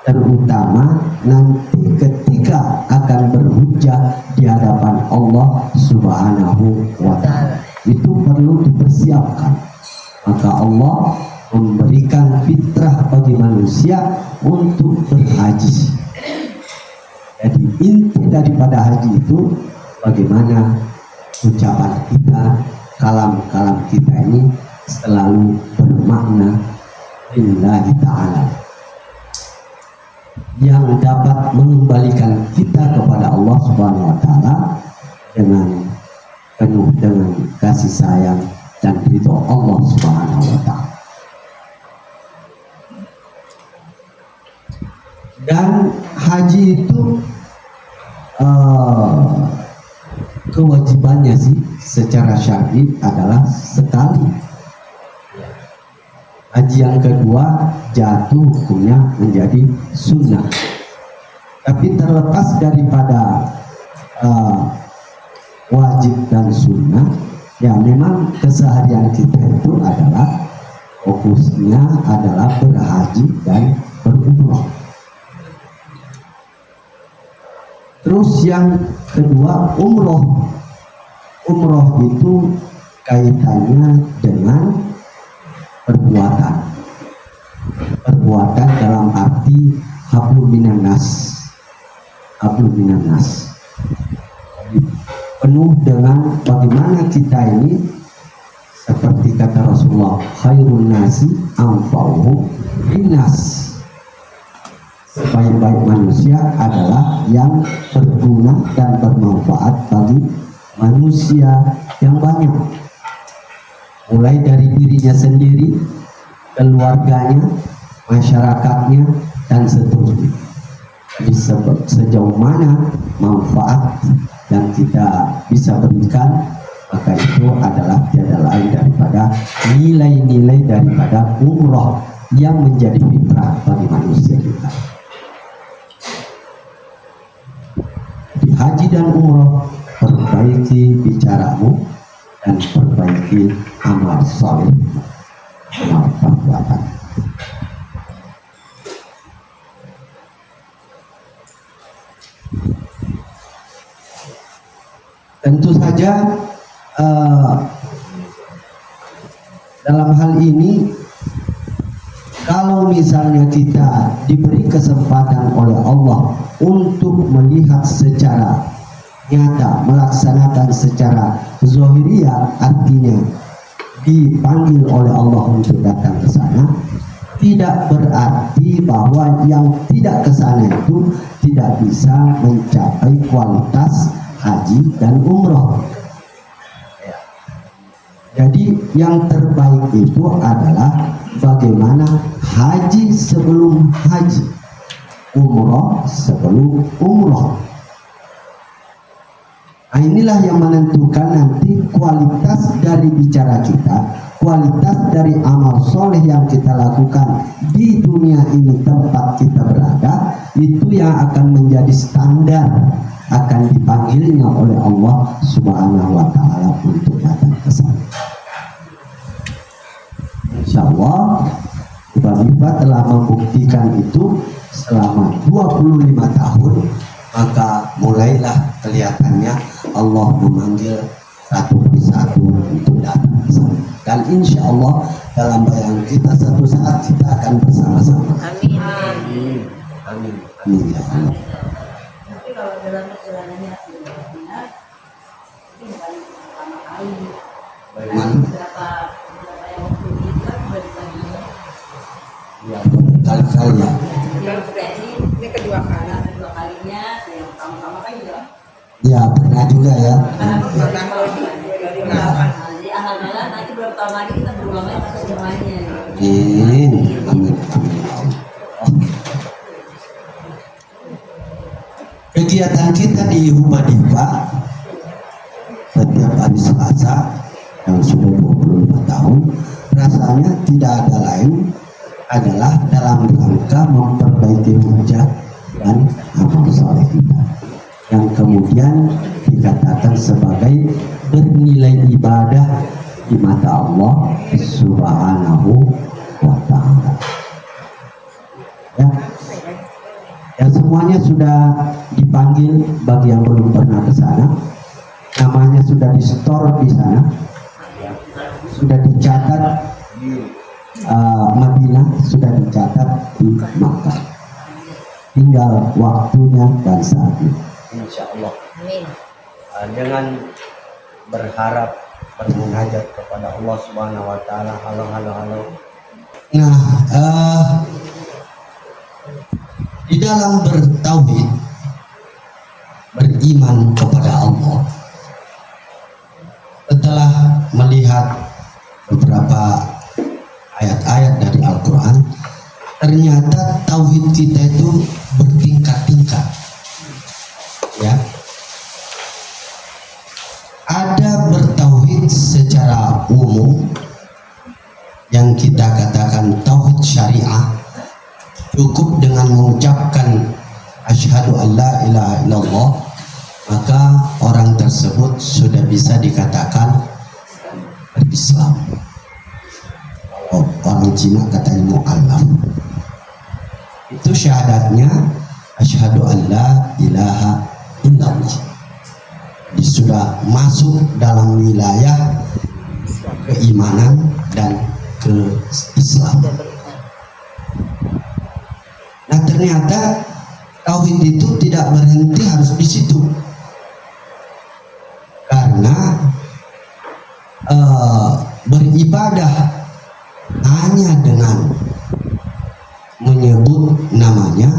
terutama nanti ketika akan berhujjah di hadapan Allah Subhanahu wa Ta'ala. Itu perlu dipersiapkan. Maka Allah memberikan fitrah bagi manusia untuk berhaji. Jadi inti daripada haji itu bagaimana ucapan kita, kalam-kalam kita ini selalu bermakna lillahi ta'ala, yang dapat mengembalikan kita kepada Allah Subhanahu wa Ta'ala dengan penuh dengan kasih sayang dan ridho Allah Subhanahu wa Ta'ala. Dan haji itu kewajibannya sih secara syar'i adalah sekali. Haji yang kedua jatuh hukumnya menjadi sunnah. Tapi terlepas daripada wajib dan sunnah, ya memang keseharian kita itu adalah fokusnya adalah berhaji dan berumrah. Terus yang kedua umroh. Umroh itu kaitannya dengan perbuatan. Perbuatan dalam arti hablum minan nas. Hablum minan nas. Penuh dengan bagaimana kita ini, seperti kata Rasulullah, khairun nasi anfa'uhum linnas. Sebaik-baik manusia adalah yang berguna dan bermanfaat bagi manusia yang banyak, mulai dari dirinya sendiri, keluarganya, masyarakatnya, dan seterusnya. Jadi sejauh mana manfaat yang kita bisa berikan, maka itu adalah tiada lain daripada nilai-nilai daripada umroh yang menjadi fitrah bagi manusia kita. Di haji dan umroh, perbaiki bicaramu dan perbaiki amal soleh, amal perbuatan. Tentu saja dalam hal ini, kalau misalnya kita diberi kesempatan oleh Allah untuk melihat secara nyata, melaksanakan secara zahiriyah, artinya dipanggil oleh Allah untuk datang ke sana, tidak berarti bahwa yang tidak ke sana itu tidak bisa mencapai kualitas haji dan umroh. Jadi yang terbaik itu adalah bagaimana haji sebelum haji, umroh sebelum umroh. Nah, inilah yang menentukan nanti kualitas dari bicara kita, kualitas dari amal soleh yang kita lakukan di dunia ini tempat kita berada, itu yang akan menjadi standar akan dipanggilnya oleh Allah Subhanahu wa Ta'ala untuk datang ke sana. Insya Allah Ibu telah membuktikan itu selama 25 tahun, maka mulailah kelihatannya Allah memanggil satu persatu untuk datang ke sana. Dan insya Allah dalam bayangan kita satu saat kita akan bersama-sama. Amin. Amin. Amin ya Allah. Tapi kalau dalam perjalanannya sudah benar, ini bukan pertama kali. Berapa yang waktu itu kan sudah dibagi. Ya, kali-kali ya. Ini kedua kali. Kedua kalinya, yang pertama-tama kan juga. Ya, pernah juga ya. Jadi alhamdulillah nanti berapa tahun lagi kita berulang lagi atas semuanya. Amin. Amin. Amin. Kegiatan kita di Hubadipa setiap hari Selasa yang sudah 25 tahun, rasanya tidak ada lain adalah dalam rangka memperbaiki hujah dan amal soleh kita, yang kemudian dikatakan sebagai bernilai ibadah di mata Allah Subhanahu wa Ta'ala. Ya, semuanya sudah dipanggil. Bagi yang belum pernah ke sana, namanya sudah di store di sana, sudah dicatat Madinah, sudah dicatat di Makkah. Tinggal waktunya dan saatnya. Insya Allah. Amin. Dengan berharap bermunajat kepada Allah Subhanahu Wa Taala. Halo. Nah, di dalam bertauhid, beriman kepada Allah, setelah melihat beberapa ayat-ayat dari Al-Quran, ternyata tauhid kita itu bertingkat-tingkat. Ya, ada bertauhid secara umum yang kita katakan tauhid syariah, cukup dengan mengucapkan asyhadu an la ilaha illallah, maka orang tersebut sudah bisa dikatakan berislam. Kalau orang Cina katanya mu'alaf, itu syahadatnya asyhadu an la ilaha illallah. Dia sudah masuk dalam wilayah keimanan dan keislaman. Nah, ternyata tauhid itu tidak berhenti harus di situ, karena beribadah hanya dengan menyebut namanya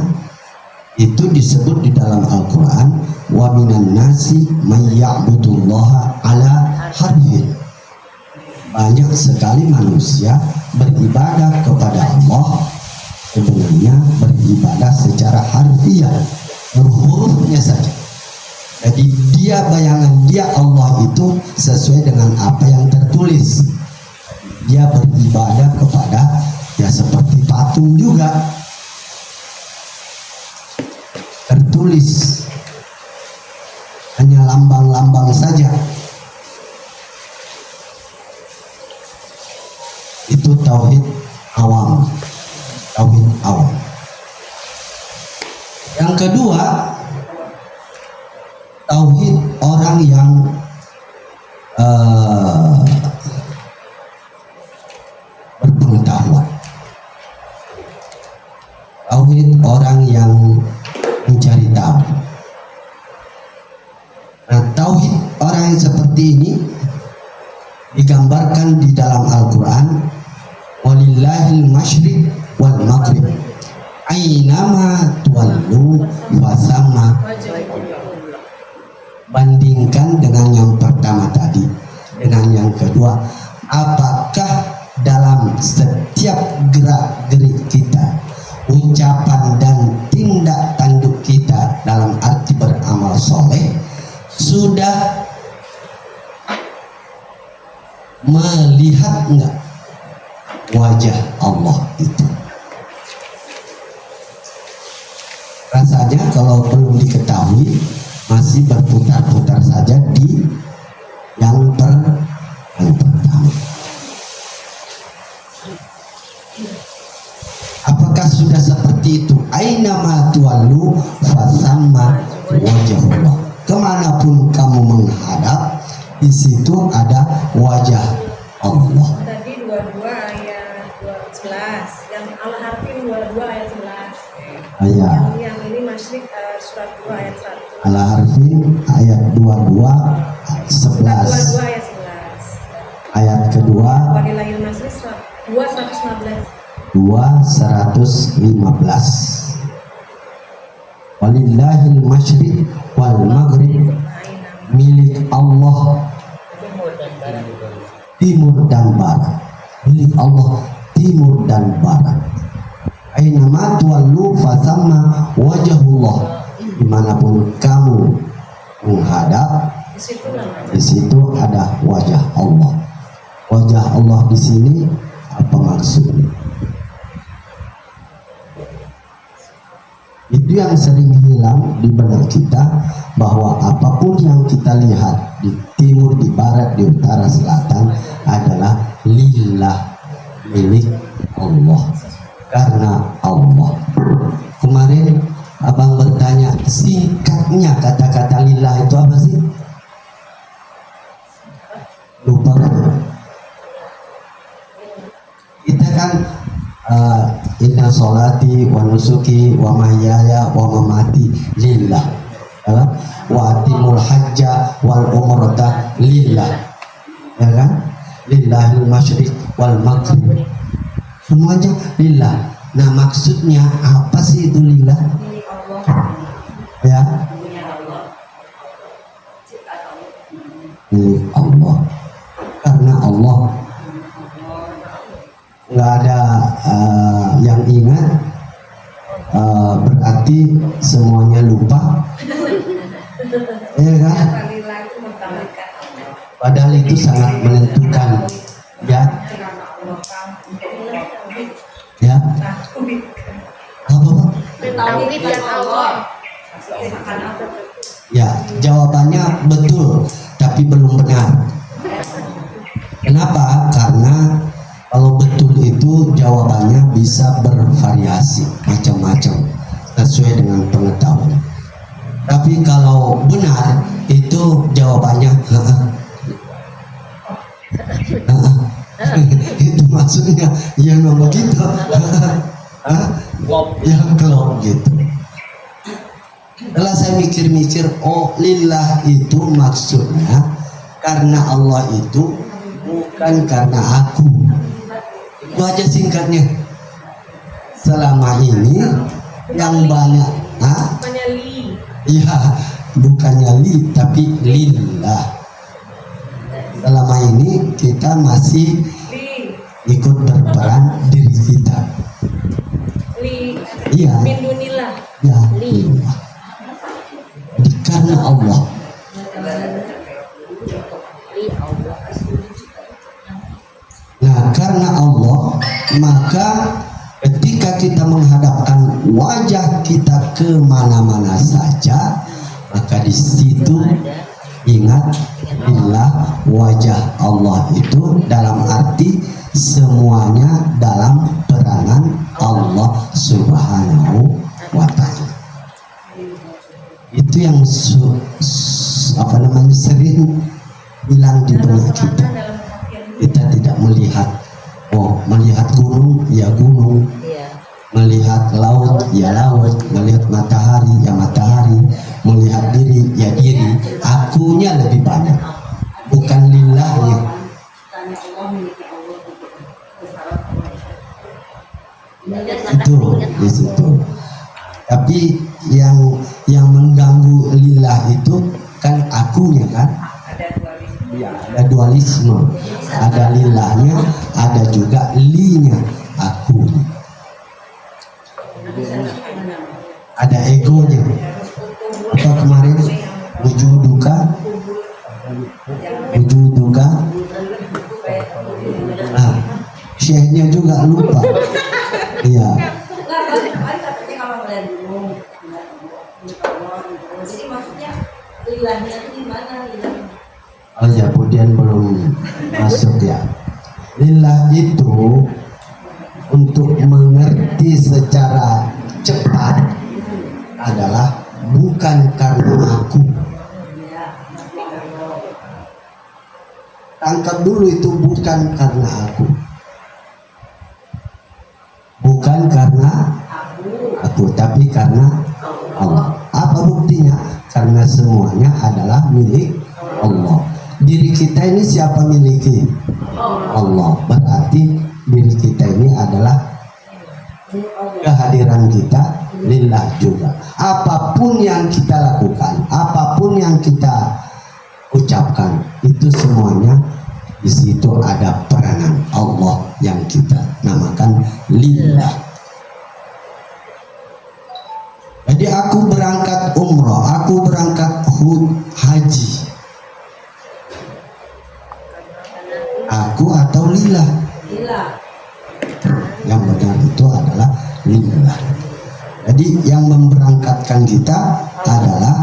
itu disebut di dalam Al-Quran, wa minan nasi may ya'budullaha ala harfin. Banyak sekali manusia beribadah kepada Allah, sebenarnya beribadah secara harfiah, huruf-hurufnya saja. Jadi dia, bayangan dia Allah itu sesuai dengan apa yang tertulis. Dia beribadah kepada, ya seperti patung juga, tertulis, hanya lambang-lambang saja. Itu tauhid awam. Tauhid awam. Yang kedua, tauhid orang yang berpengetahuan. Tauhid orang yang mencari tahu. Nah, tauhid orang yang seperti ini digambarkan di dalam Al-Quran, walillahil masyriq wal maghrib ainama tuwallu fasamma. Bandingkan dengan yang pertama tadi dengan yang kedua, apakah dalam setiap gerak-gerik kita, ucapan dan tindak tanduk kita dalam arti beramal soleh sudah melihat enggak wajah Allah itu? Rasanya kalau belum diketahui, masih berputar-putar saja di yang pertama. Apakah sudah seperti itu? Aina tuwallu fasamma wajhullah. Kemanapun kamu menghadap, di situ ada wajah Allah. Tadi 22 ayat 11, yang Al-Harfin 22 ayat 11. Yang ini Masyrik surat 2 ayat 1. Al-Harfin ayat 22 11. 22 ayat 11. Ayat kedua Walillahil Masyrik surat 2 115. 2:115. Walillahil masyriq wal maghrib, milik Allah timur dan barat, milik Allah timur dan barat. Aina ma tuwallu fasamma wajhullah. Dimanapun kamu menghadap, di situ ada wajah Allah. Wajah Allah di sini apa maksudnya? Itu yang sering hilang di benak kita, bahwa apapun yang kita lihat di timur, di barat, di utara, selatan adalah lillah, milik Allah, karena Allah. Kemarin abang bertanya, singkatnya kata-kata lillah itu apa sih? Lupa kan? Kita kan inna sholati wa nusuki wa mahyaya wa mamati lillah, wa atimul hajja wal umrata lillah, ya kan? Lillahil masyriq wal maghrib, semuanya lillah. Nah, maksudnya apa sih itu lillah? Ya, milik Allah, karena Allah nggak ada yang ingat, berarti semuanya lupa, ya kan? Padahal itu sangat menentukan, ya, ya. Apa? Ya, jawabannya betul, tapi belum benar. Kenapa? Karena kalau betul itu jawabannya bisa bervariasi macam-macam sesuai dengan pengetahuan. Tapi kalau benar itu jawabannya itu maksudnya ya memang begitu. Ya klop gitu. Setelah saya mikir-mikir, oh lillah itu maksudnya karena Allah itu, bukan karena aku. Itu aja singkatnya. Selama ini yang banyak, iya, bukannya li tapi lillah. Selama ini kita masih ikut berperan diri kita. Iya. Ya, lillah. Jadi karena Allah. Nah, karena Allah, maka ketika kita menghadapkan wajah kita ke mana-mana saja, maka di situ ingat billah, wajah Allah itu dalam arti semuanya dalam peranan Allah Subhanahu wa Ta'ala. Itu yang sering hilang di benak kita. Kita tidak melihat, oh melihat gunung ya gunung, melihat laut ya laut, melihat matahari ya matahari, melihat diri ya diri. Akunya lebih banyak, bukan lillahnya. Itu di situ. Tapi yang mengganggu lillah itu kan akunya kan. Ada dualisme, ada lillahnya, ada juga linya, aku. Ada egonya. Atau kemarin wujuduka, nah, syekhnya juga lupa. Iya. Jadi maksudnya lillahnya itu gimana? Oh ya, kemudian belum masuk ya. Lillah itu untuk mengerti secara cepat adalah bukan karena aku. Tangkap dulu itu, bukan karena aku. Bukan karena aku, tapi karena Allah. Apa buktinya? Karena semuanya adalah milik Allah. Diri kita ini siapa miliki? Allah. Berarti diri kita ini adalah kehadiran kita lillah juga. Apapun yang kita lakukan, apapun yang kita ucapkan, itu semuanya di situ ada peranan Allah yang kita namakan lillah. Jadi aku berangkat umrah, aku berangkat haji, aku atau lillah? Yang benar itu adalah lillah. Jadi yang memberangkatkan kita adalah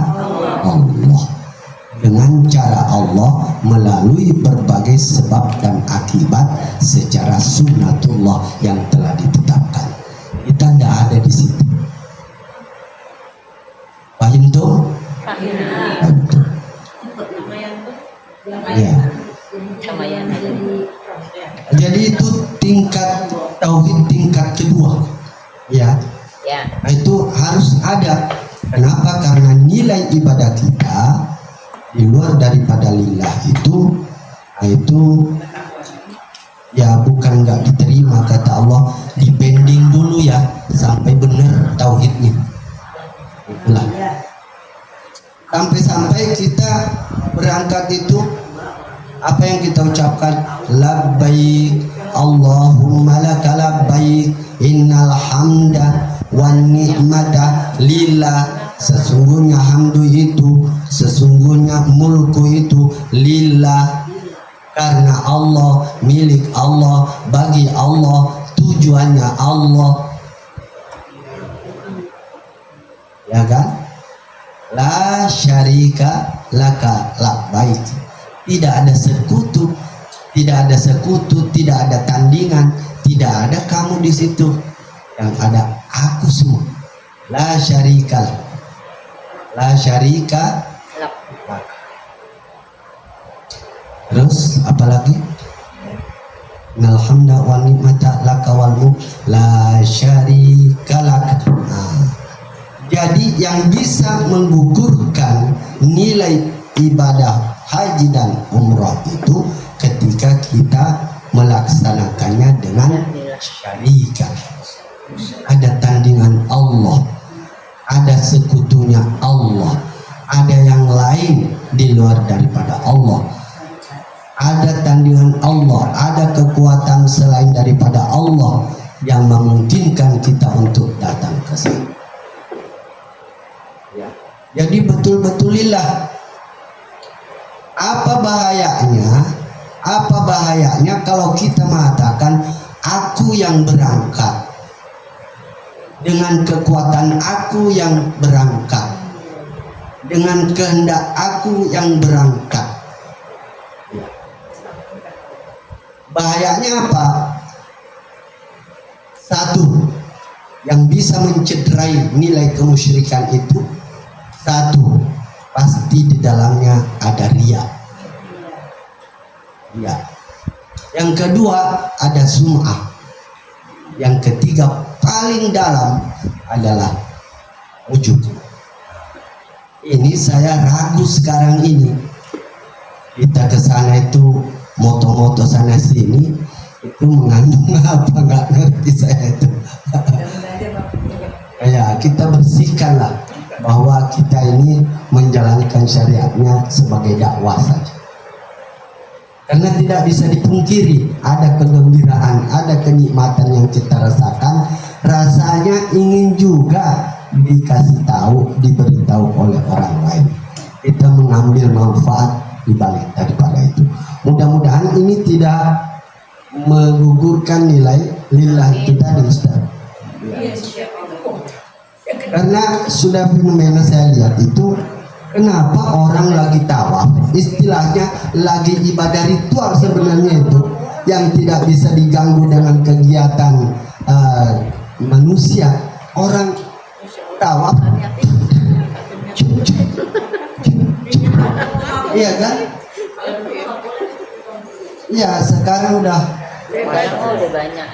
Allah, dengan cara Allah melalui berbagai sebab dan akibat secara sunnatullah yang telah ditetapkan. Kita tidak ada di situ. Paham tuh? Paham tuh. Ya. Jadi itu tingkat tauhid tingkat kedua. Ya. Nah, itu harus ada. Kenapa? Karena nilai ibadah kita di luar daripada lillah itu ya bukan nggak diterima, kata Allah, dipending dulu ya sampai benar tauhidnya. Itulah. Sampai kita berangkat itu apa yang kita ucapkan? Labbaik Allahumma laka labbaik innal hamda wan ni'mata lillah. Sesungguhnya hamdu itu, sesungguhnya mulku itu lillah, karena Allah, milik Allah, bagi Allah, tujuannya Allah. Ya kan? La syarika laka labbaik. Tidak ada sekutu, tidak ada sekutu, tidak ada tandingan, tidak ada kamu di situ. Yang ada aku semua. La syarika, la syarika. Terus apalagi? Alhamdulillah wa ni'mata laka wal mulk la syarika lak. Jadi yang bisa menggugurkan nilai ibadah haji dan umrah itu ketika kita melaksanakannya dengan syarikat. Ada tandingan Allah, ada sekutunya Allah, ada yang lain di luar daripada Allah, ada tandingan Allah, ada kekuatan selain daripada Allah yang memungkinkan kita untuk datang ke sana. Jadi betul-betul lillah. Apa bahayanya? Apa bahayanya kalau kita mengatakan aku yang berangkat, dengan kekuatan aku yang berangkat, dengan kehendak aku yang berangkat. Bahayanya apa? Satu, yang bisa mencederai nilai kemusyrikan itu, satu, pasti di dalamnya ada riya. Ya. Yang kedua ada sum'ah. Yang ketiga paling dalam adalah ujub. Ini saya ragu sekarang ini. Kita ke sana itu moto-moto sana sini itu mengandung apa nggak ngerti saya itu. Ya, kita bersihkanlah bahwa kita ini menjalankan syariatnya sebagai dakwah saja. Karena tidak bisa dipungkiri ada kegembiraan, ada kenikmatan yang kita rasakan. Rasanya ingin juga dikasih tahu, diberitahu oleh orang lain. Kita mengambil manfaat di balik daripada itu. Mudah-mudahan ini tidak menggugurkan nilai lillah itu tadi, Ustaz. Karena sudah fenomena saya lihat itu, kenapa orang lagi tawaf, istilahnya lagi ibadah ritual sebenarnya itu, yang tidak bisa diganggu dengan kegiatan manusia. Orang tawaf. Iya kan? Iya, sekarang udah banyak.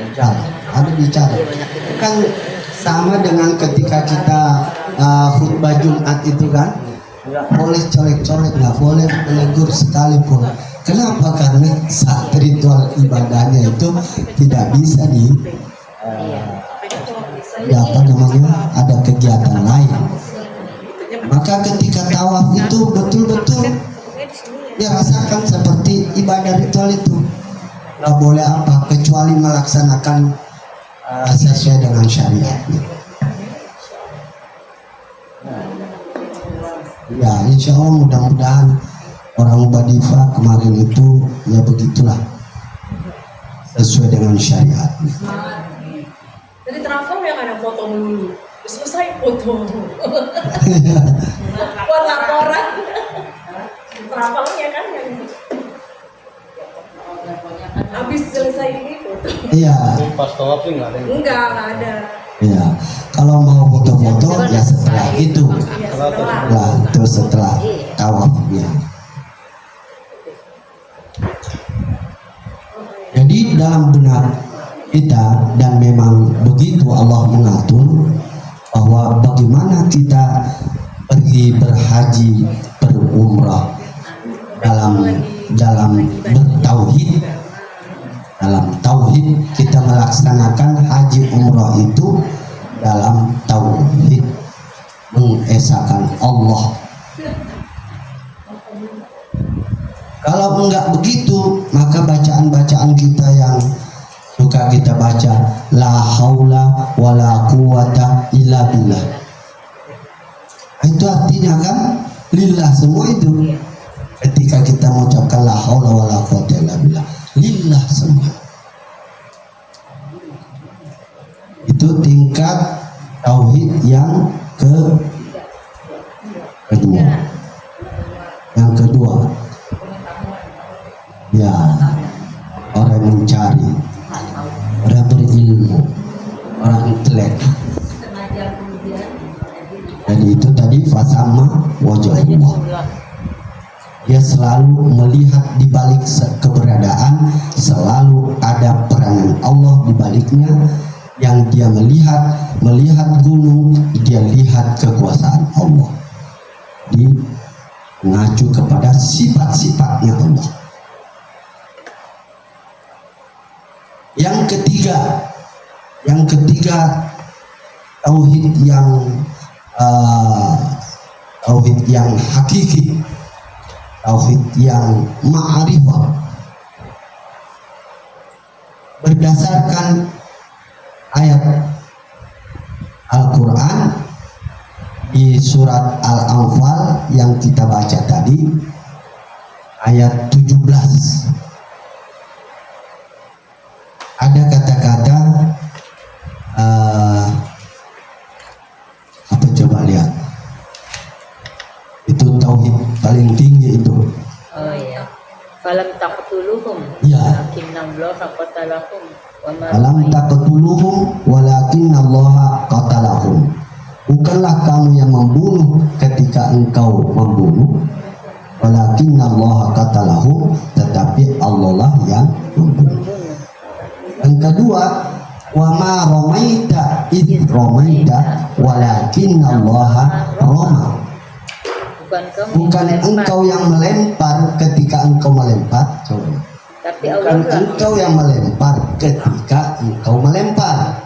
ada bicara. Kan sama dengan ketika kita khutbah Jumat itu kan, boleh colek-colek, nggak boleh menegur sekalipun. Kenapa? Karena saat ritual ibadahnya itu tidak bisa apa namanya, ada kegiatan lain. Maka ketika tawaf itu betul-betul dirasakan seperti ibadah ritual itu. Nggak boleh apa kecuali melaksanakan sesuai dengan syariat. Ya, insya Allah mudah-mudahan orang Ubadifa kemarin itu ya begitulah, sesuai dengan syariat. Jadi travel yang ada foto dulu, selesai foto. Buat laporan. Travelnya kan yang habis selesai ini foto. Iya. Pas tawaf sih nggak ada. Enggak ada. Iya. Kalau mau foto-foto ya setelah itu. Ya, setelah. Nah, itu setelah tawafnya. Jadi dalam benak kita, dan memang begitu Allah mengatur bahwa bagaimana kita pergi berhaji, berumrah dalam bertauhid. Dalam tauhid kita melaksanakan haji umrah itu dalam tauhid, mengesahkan Allah. Kalau enggak begitu, maka bacaan-bacaan kita yang suka kita baca, la haula wala quwata illa billah, itu artinya kan lillah semua itu. Ketika kita mengucapkan la haula wala quwata illa billah, lillah semua. Itu tingkat tauhid yang kedua. Yang kedua, ya, orang mencari, orang berilmu, orang intelek. Jadi itu tadi fasama wajahullah. Dia selalu melihat di balik keberadaan, selalu ada peranan Allah di baliknya. Yang dia melihat gunung, dia lihat kekuasaan Allah. Di mengacu kepada sifat-sifatnya Allah. Yang ketiga tauhid yang hakiki, tauhid yang ma'rifah, berdasarkan ayat Al-Quran di surat Al-Anfal yang kita baca tadi, ayat 17. Ada kata-kata apa, coba lihat, itu tauhid paling tinggi itu. Oh iya. Falam taqtuluhum lakinnallaha qatalahum wa ma Falam taqtuluhum walakinallaha qatalahum. Bukanlah kamu yang membunuh ketika engkau membunuh, walakinallaha qatalahum, tetapi Allah lah yang membunuh. Yang kedua, wa ma ramaita id ramaita walakinallaha rama. Bukan engkau yang melempar ketika engkau melempar, tapi bukan engkau yang melempar ketika engkau melempar,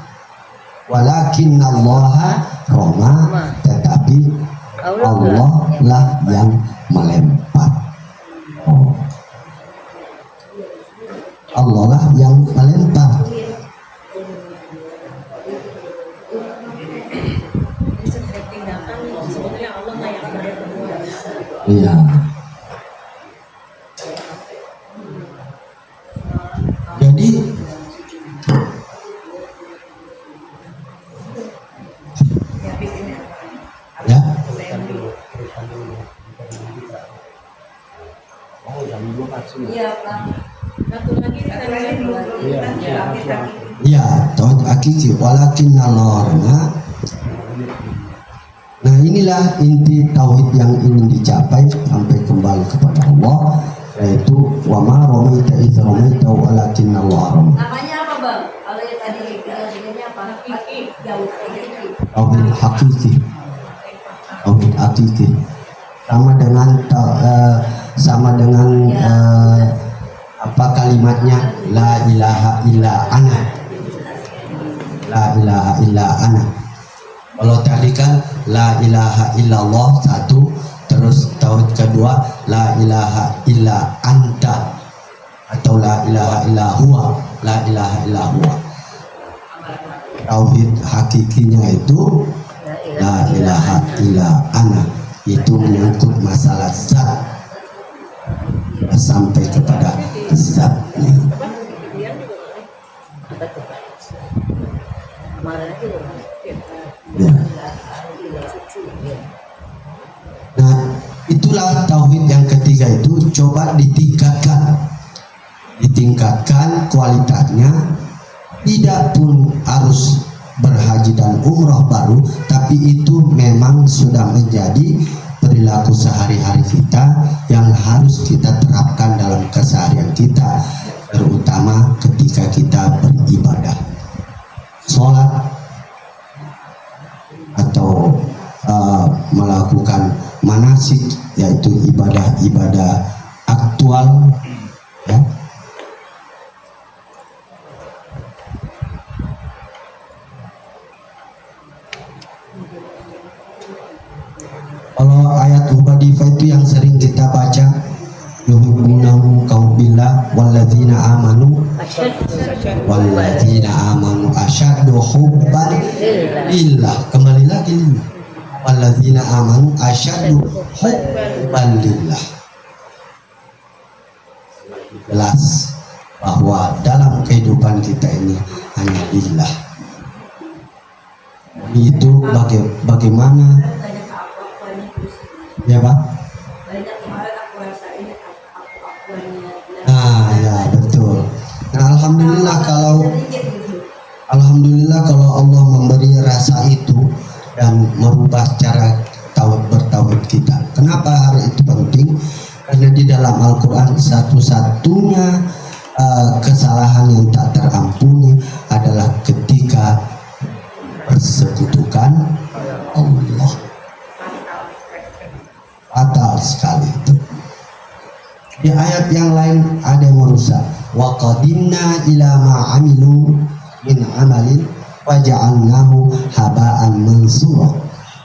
walakinallaha rama, tetapi Allah lah yang melempar. Allah lah yang melempar. Iya. Jadi ya. Iya, Pak. Satu lagi Ya, tauhid hakiki, walakin Allah Nah inilah inti tauhid yang ingin dicapai sampai kembali kepada Allah, yaitu wa ma ramaita idz ramaita walakinna Allah rama. Namanya apa bang? Kalau yang tadi dengannya apa? Tauhid hakiki. Tauhid hakiki. Sama dengan apa kalimatnya la ilaha illa ana. La ilaha illa ana. Kalau tadi kan la ilaha illallah satu, terus tauhid kedua la ilaha illa anta atau la ilaha illa huwa, la ilaha illa huwa. Tauhid hakikinya itu la ilaha illa ana, itu menyangkut masalah zat sampai kepada zatnya. Ya. Nah, itulah tauhid yang ketiga itu coba ditingkatkan kualitasnya. Tidak pun harus berhaji dan umroh baru, tapi itu memang sudah menjadi perilaku sehari-hari kita yang harus kita terapkan dalam keseharian kita, terutama ketika kita beribadah, sholat atau melakukan manasik, yaitu ibadah-ibadah aktual, ya. Kalau ayat Ubadifah itu yang sering kita baca, yuhibbunahu kaubillah walladzina amanu asyaddu hubban lillah. Kembali lagi, walladzina amanu asyaddu hubban lillah. Jelas bahwa dalam kehidupan kita ini hanya lillah. Itu bagaimana ya Pak? Nah ya betul. Nah alhamdulillah kalau Allah memberi rasa itu dan merubah cara bertauhid kita. Kenapa hari itu penting? Karena di dalam Al-Quran satu-satunya kesalahan yang tak terampuni adalah ketika persekutukan Allah. Fatal sekali itu. Di ayat yang lain ada yang merusak. Wa qadimna ila ma amilu min amalin waja'alnahu haba'an mansura.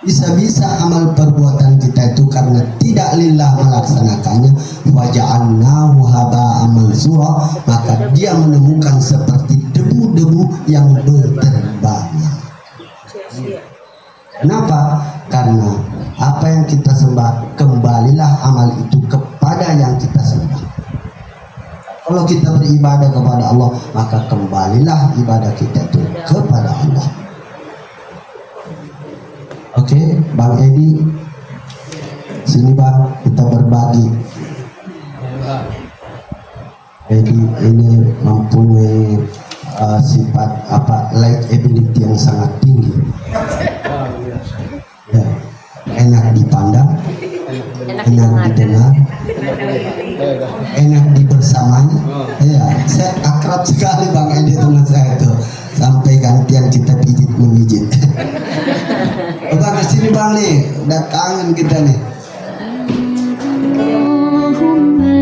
Bisa-bisa amal perbuatan kita itu karena tidak lillah melaksanakannya, waja'alnahu haba'an mansura, maka dia menemukan seperti debu-debu yang berterbangan. Kenapa? Karena apa yang kita sembah, kembalilah amal itu kepada yang kita sembah. Kalau kita beribadah kepada Allah, maka kembalilah ibadah kita itu kepada Allah. Oke, Bang Edi, sini Bang, kita berbagi. Edi ini mempunyai sifat likability yang sangat tinggi. Ya, enak dipandang, enak didengar, enak dibersamai. Ya, saya akrab sekali Bang Edi teman saya itu, sampai gantian kita pijit memijit. Bang kesini Bang nih, udah kangen kita nih. Allahumma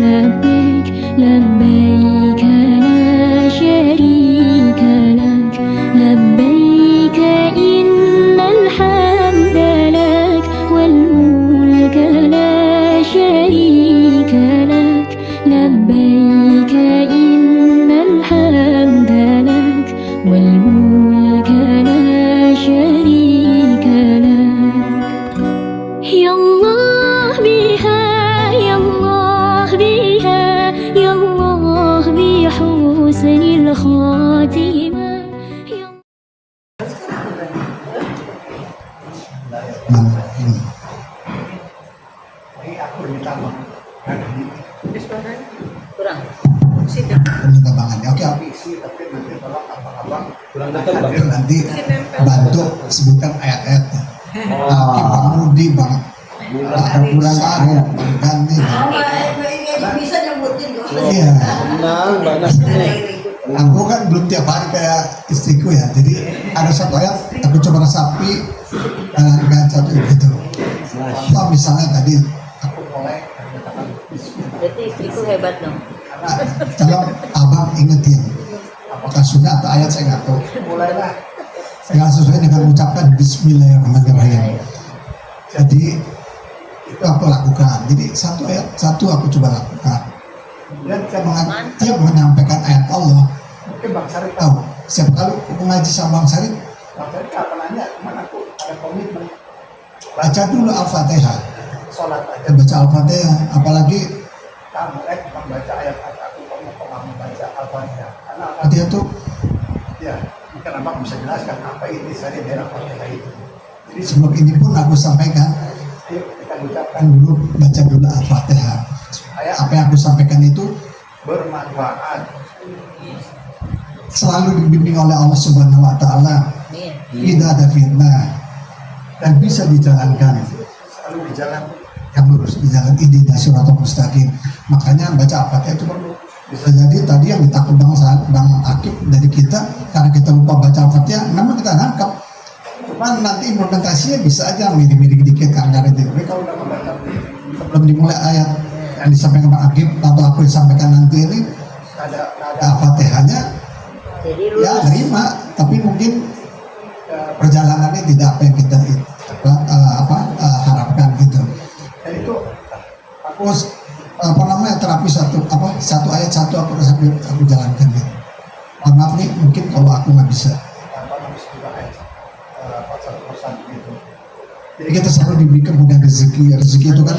labbaik labbaik la syarika lak labbaik innal hamda lak wal mulka la syarika lak labbaik innal hamda lak wal mulka la syarika lak. Ya Allah biha, ya Allah biha, ya Allah bi husnil khatimah. Penyebabnya oke. Nanti bantu sebutkan ayat-ayatnya. Bang Mudi, Bang bulan ayat ganti. Ini bisa nyebutin kok. Iya. Tenang, banyak nih. Aku kan belum tiap hari kayak istriku ya, jadi ada satu ayat aku coba resapi jalankan satu gitu. Atau misalnya tadi aku mulai Berarti istriku hebat dong. kalau abang ingetin apakah sudah atau ayat saya nggak tahu. Mulailah segala sesuai dengan mengucapkan Bismillahirrahmanirrahim. Jadi itu aku lakukan. Jadi satu ayat satu aku coba lakukan. Dan dia menyampaikan ayat Allah. Mungkin Bang Sarif tahu. Setiap kali aku ngaji sama Bang Sarif apa nanya, mana aku ada komitmen. Baca dulu Al-Fatihah. Sholat aja baca Al-Fatihah. Apalagi kamu membaca ayat aku kamu baca Al-Fatihah. Karena Al-Fatihah itu ya mungkin abang bisa jelaskan apa ini dari Al-Fatihah itu. Jadi sebelum ini pun aku sampaikan, ayo kita ucapkan dulu, baca dulu Al-Fatihah. Supaya apa yang aku sampaikan itu bermanfaat. Selalu dibimbing oleh Allah Subhanahu wa Ta'ala. Tidak ada fitnah dan bisa dijalankan. Selalu dijalankan yang lurus, di jalan idina siratal mustaqim. Makanya baca Al-Fatihah itu perlu. Bisa jadi tadi yang ditakut Bang Akib dari kita karena kita lupa baca Al-Fatihah, memang kita nangkap. Cuman nanti implementasinya bisa aja mirip-mirip dikit karena itu. Tapi kalau udah membaca sebelum dimulai ayat yang disampaikan Bang Akib atau aku disampaikan nanti ini ada Al-Fatihahnya, ya terima. Tapi mungkin perjalanannya tidak apa yang kita harapkan gitu. Dan itu aku terapi satu ayat satu aku jalankan gitu. Mohon maaf nih, mungkin kalau aku nggak bisa. Jadi kita selalu diberi kemudahan rezeki. Rezeki itu kan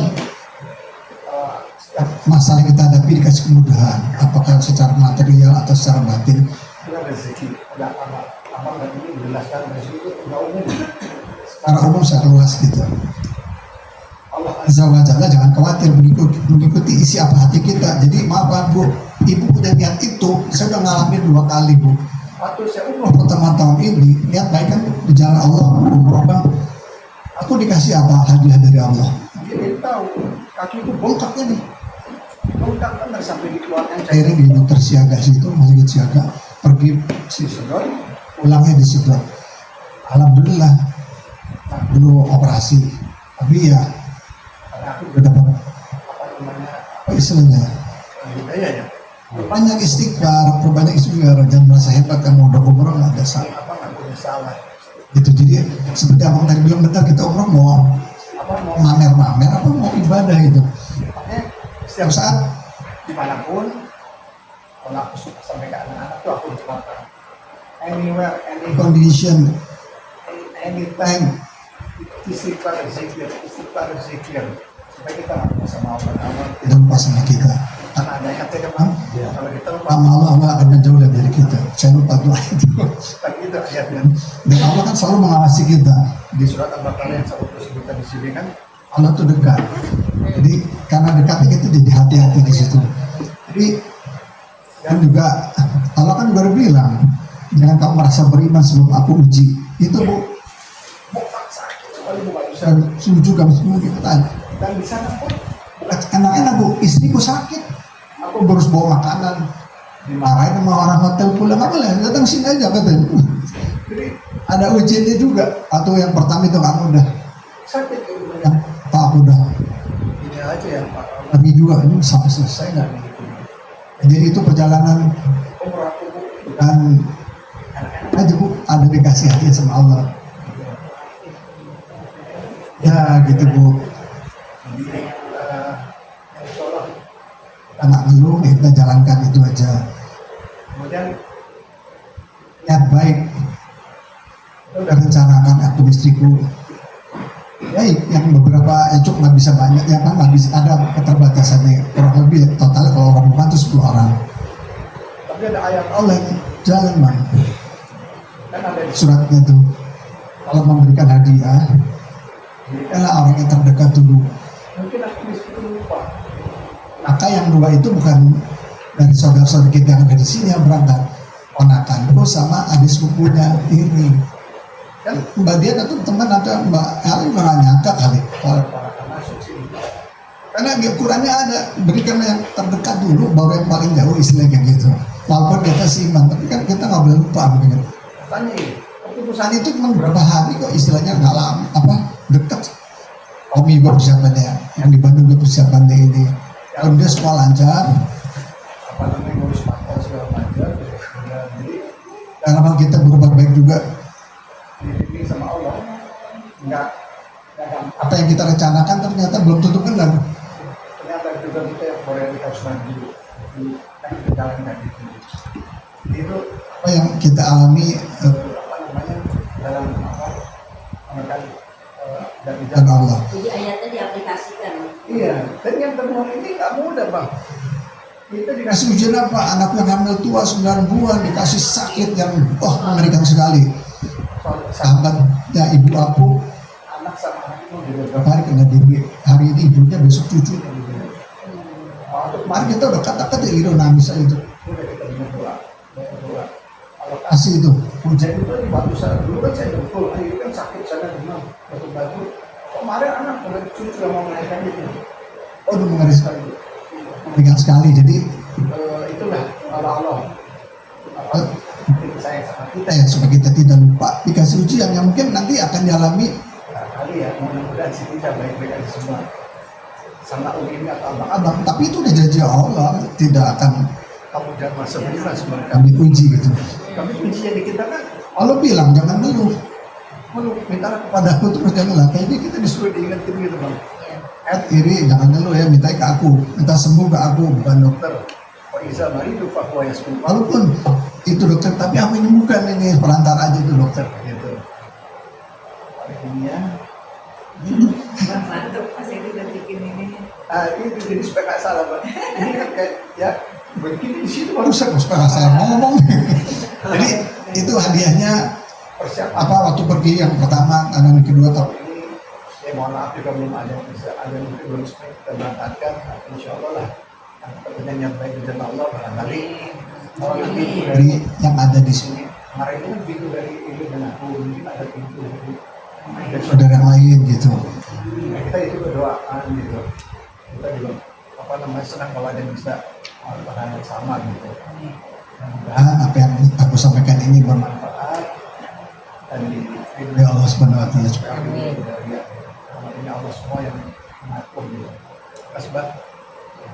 setiap masalah yang kita hadapi dikasih kemudahan, apakah secara material atau secara batin. Itu kan rezeki. Apa ini menjelaskan rezeki itu umum. Secara umum secara luas gitu. Allah Azza wa Jalla jangan khawatir mengikuti isi apa hati kita. Jadi maaf Bu, Ibu udah niat itu, saya udah ngalamin 2 kali Bu. Waktu saya umroh pertama tahun ini, niat baik kan di jalan Allah, umroh Bang. Aku dikasih apa hadiah dari Allah? Dia tahu, kaki itu bongkaknya nih. Bongkak kan nggak sampai dikeluarkan cairan di dokter siaga situ, masih siaga, pergi si sedot, pulangnya di situ. Alhamdulillah, dulu operasi, tapi ya aku udah dapat apa istilahnya? Banyak istighfar, jangan merasa hebat kamu udah umroh nggak ada salah, nggak punya salah. Itu jadi seperti abang tadi bilang benar, kita umroh mau mamer-mamer apa mau ibadah gitu. Setiap saat dimanapun, kalau aku suka sampai ke anak-anak tuh aku ucapkan anywhere, any condition, anytime, istighfar zikir supaya kita lupa sama Allah, tidak lupa sama kita. Karena ada yang kata Bang, kalau kita lupa sama Allah akan menjauh dari kita. Saya lupa doa itu. Tapi itu ayatnya. Dan Allah kan selalu mengawasi kita. Di surat Al-Baqarah yang saya sebutkan di sini kan, Allah itu dekat. Jadi karena dekatnya kita jadi hati-hati di situ. Jadi dan juga Allah kan baru bilang, jangan kamu merasa beriman sebelum aku uji. Itu Bu. Saya setuju kami semua kita tanya. Dan di sana pun enak-enak Bu, istriku sakit, aku baru bawa makanan, dimarahin sama orang hotel pulang, apa lah, datang sini aja katanya. Jadi ada ujiannya juga. Atau yang pertama itu kamu udah sakit, yang tak aku udah ini aja ya Pak. Lagi juga ini sampai selesai nggak? Jadi itu perjalanan dan aja Bu, ada dikasih hadiah sama Allah. Ya gitu Bu. Anak ngeluh, kita jalankan itu aja. Kemudian niat baik, kita udah rencanakan aku istriku. Ya yang beberapa cuk nggak bisa banyak, ya kan nggak bisa, ada keterbatasannya. Kurang lebih total kalau orang rumah itu 10 orang. Tapi ada ayat Allah yang jalan Bang. Kan ada di suratnya tuh, kalau memberikan hadiah, berikanlah orang yang terdekat dulu. Mungkin aku istriku lupa. Maka yang 2 itu bukan dari saudara-saudara kita yang ada di sini yang berangkat, ponakan terus sama adik sepupunya ini. Kan Mbak Dian atau teman atau Mbak Ali juga nggak nyangka kali kalau akan masuk sini. Karena ukurannya ada, berikan yang terdekat dulu, baru yang paling jauh istilahnya gitu. Walaupun kita seimbang, tapi kan kita nggak boleh lupa begitu. Tanya, keputusan itu cuma berapa hari kok istilahnya nggak lama, dekat. Omi juga persiapannya, yang di Bandung juga persiapannya ini. Kalau dia semua lancar, ngurus parpol segala lancar, jadi karena kita berbuat baik juga, dibimbing sama Allah, nggak apa yang kita rencanakan ternyata belum tentu benar. Ternyata juga kita yang prioritas dulu kan menjalankan itu apa yang kita alami dalam dan Allah. Jadi ayatnya diaplikasikan. Iya, dan yang termohon ini nggak mudah bang. Kita dikasih ujian apa? Anak yang hamil tua 9 bulan dikasih sakit yang mengerikan sekali. Sahabatnya ibu aku, anak sama anak itu beberapa hari kena DB. Hari ini ibunya, besok cucu. Kemarin kita udah kata-kata Iro nangis aja itu. Udah kita doa. Alokasi itu. Hujan itu di batu sana. Dulu kan saya dengkul, itu kan sakit sana demam. Batu-batu. Kemarin anak mulai cucu yang mau melahirkan itu. Udah mengeri sekali. Mengerikan sekali. Jadi itulah Allah. Saya sama kita ya, supaya kita tidak lupa dikasih ujian yang mungkin nanti akan dialami kali ya, mudah-mudahan sih kita baik-baik aja semua sama ini atau abang-abang, tapi itu udah janji Allah tidak akan kamu dan masa beriman sebenarnya kami uji gitu. Kami uji yang kita kan Allah bilang jangan ngeluh, minta kepada aku terus janganlah. Kayaknya kita disuruh diingetin gitu bang. Iri jangan ngeluh ya, minta ke aku, minta sembuh ke aku bukan dokter. Walaupun itu dokter, tapi aku ini bukan ini perantara aja itu dokter gitu. Mantap pas yang kita bikin ini. Itu jadi supaya nggak salah bang. Ini kan kayak ya begini di situ baru supaya nggak salah ngomong. Jadi itu hadiahnya waktu pergi yang pertama, yang kedua tahun ini. Ya mohon maaf juga belum ada yang bisa, ada yang belum sempat kita berangkatkan. Insya Allah lah. Kepentingan yang baik di jalan Allah barangkali orang lebih dari yang ada di sini. Kemarin itu kan pintu dari ibu dan aku, mungkin ada pintu dari saudara yang lain gitu. Nah, kita itu berdoaan gitu. Kita juga senang kalau ada yang bisa melakukan yang sama gitu. Mudah-mudahan apa yang aku sampaikan ini bermanfaat dan diberi Allah Subhanahu Wa Taala supaya dari Allah semua yang mengatur gitu. Terima kasih Bang.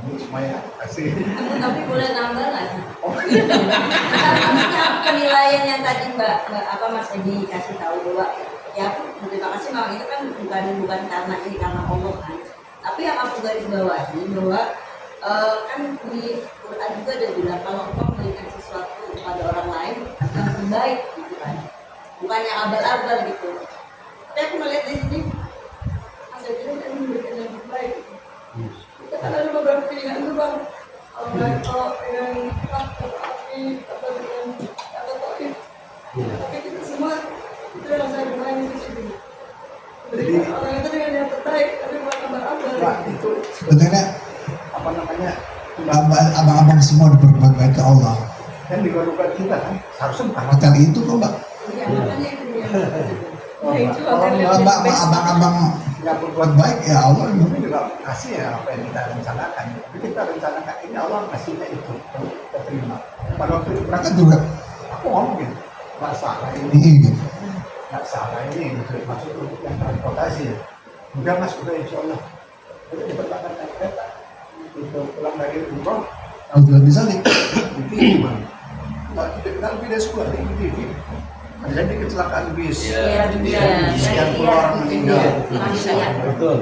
Semuanya kasih. Tapi boleh nambah nggak sih? Maksudnya penilaian yang tadi Mbak Mas Edi kasih tahu bahwa ya terima kasih Bang, itu kan bukan karena ini karena Allah kan. Tapi yang aku garis bawahi bahwa kan di Quran juga ada bilang kalau engkau memberikan sesuatu kepada orang lain akan lebih baik gitu kan. Bukan yang abal-abal gitu. Tapi aku melihat di sini Mas Edi kan memberikan yang lebih baik. Ada beberapa pilihan itu bang, kalau dengan api atau dengan kata toib, tapi kita semua itu yang saya bermain di sini. Jadi orang itu dengan yang terbaik, tapi bukan abal-abal. Nah, itu sebenarnya apa namanya abang-abang semua berbuat baik ke Allah. Dan dikeluarkan kita kan harusnya pertama kali itu kok mbak. Iya makanya itu dia. Kalau abang-abang nggak berbuat baik ya Allah juga kasih ya apa yang kita rencanakan. Tapi kita rencanakan ini Allah kasihnya itu kita terima. Pada waktu itu mereka juga aku ngomong gitu nggak salah ini gitu, nggak salah ini gitu maksud untuk yang transportasi ya. Udah mas udah insya Allah kita diperlakukan kereta itu pulang dari umroh kalau sudah bisa nih di TV bang. Kita lebih dari 10 hari di TV. Jadi kecelakaan bis, sekian puluh orang meninggal. Betul.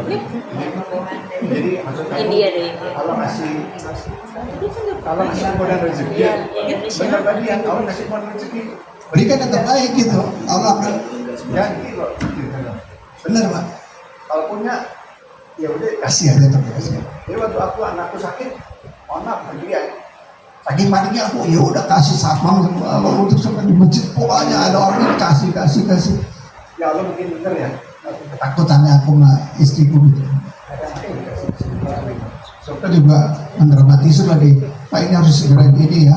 Jadi maksudnya Allah ngasih kemudahan rezeki. Benar tadi yang Allah ngasih kemudahan rezeki. Berikan yang terbaik gitu. Allah akan ganti kok. Benar pak. Kalau punya, ya udah kasih aja terbaik. Jadi waktu anakku sakit, mohon maaf berlian. Saking paniknya aku ya udah kasih sapam untuk sampai di masjid pokoknya ada orang yang kasih. Ya Allah mungkin bener ya. Ketakutannya aku sama istriku gitu. Kita juga mendramatisir lagi. Pak ini harus segera ini ya.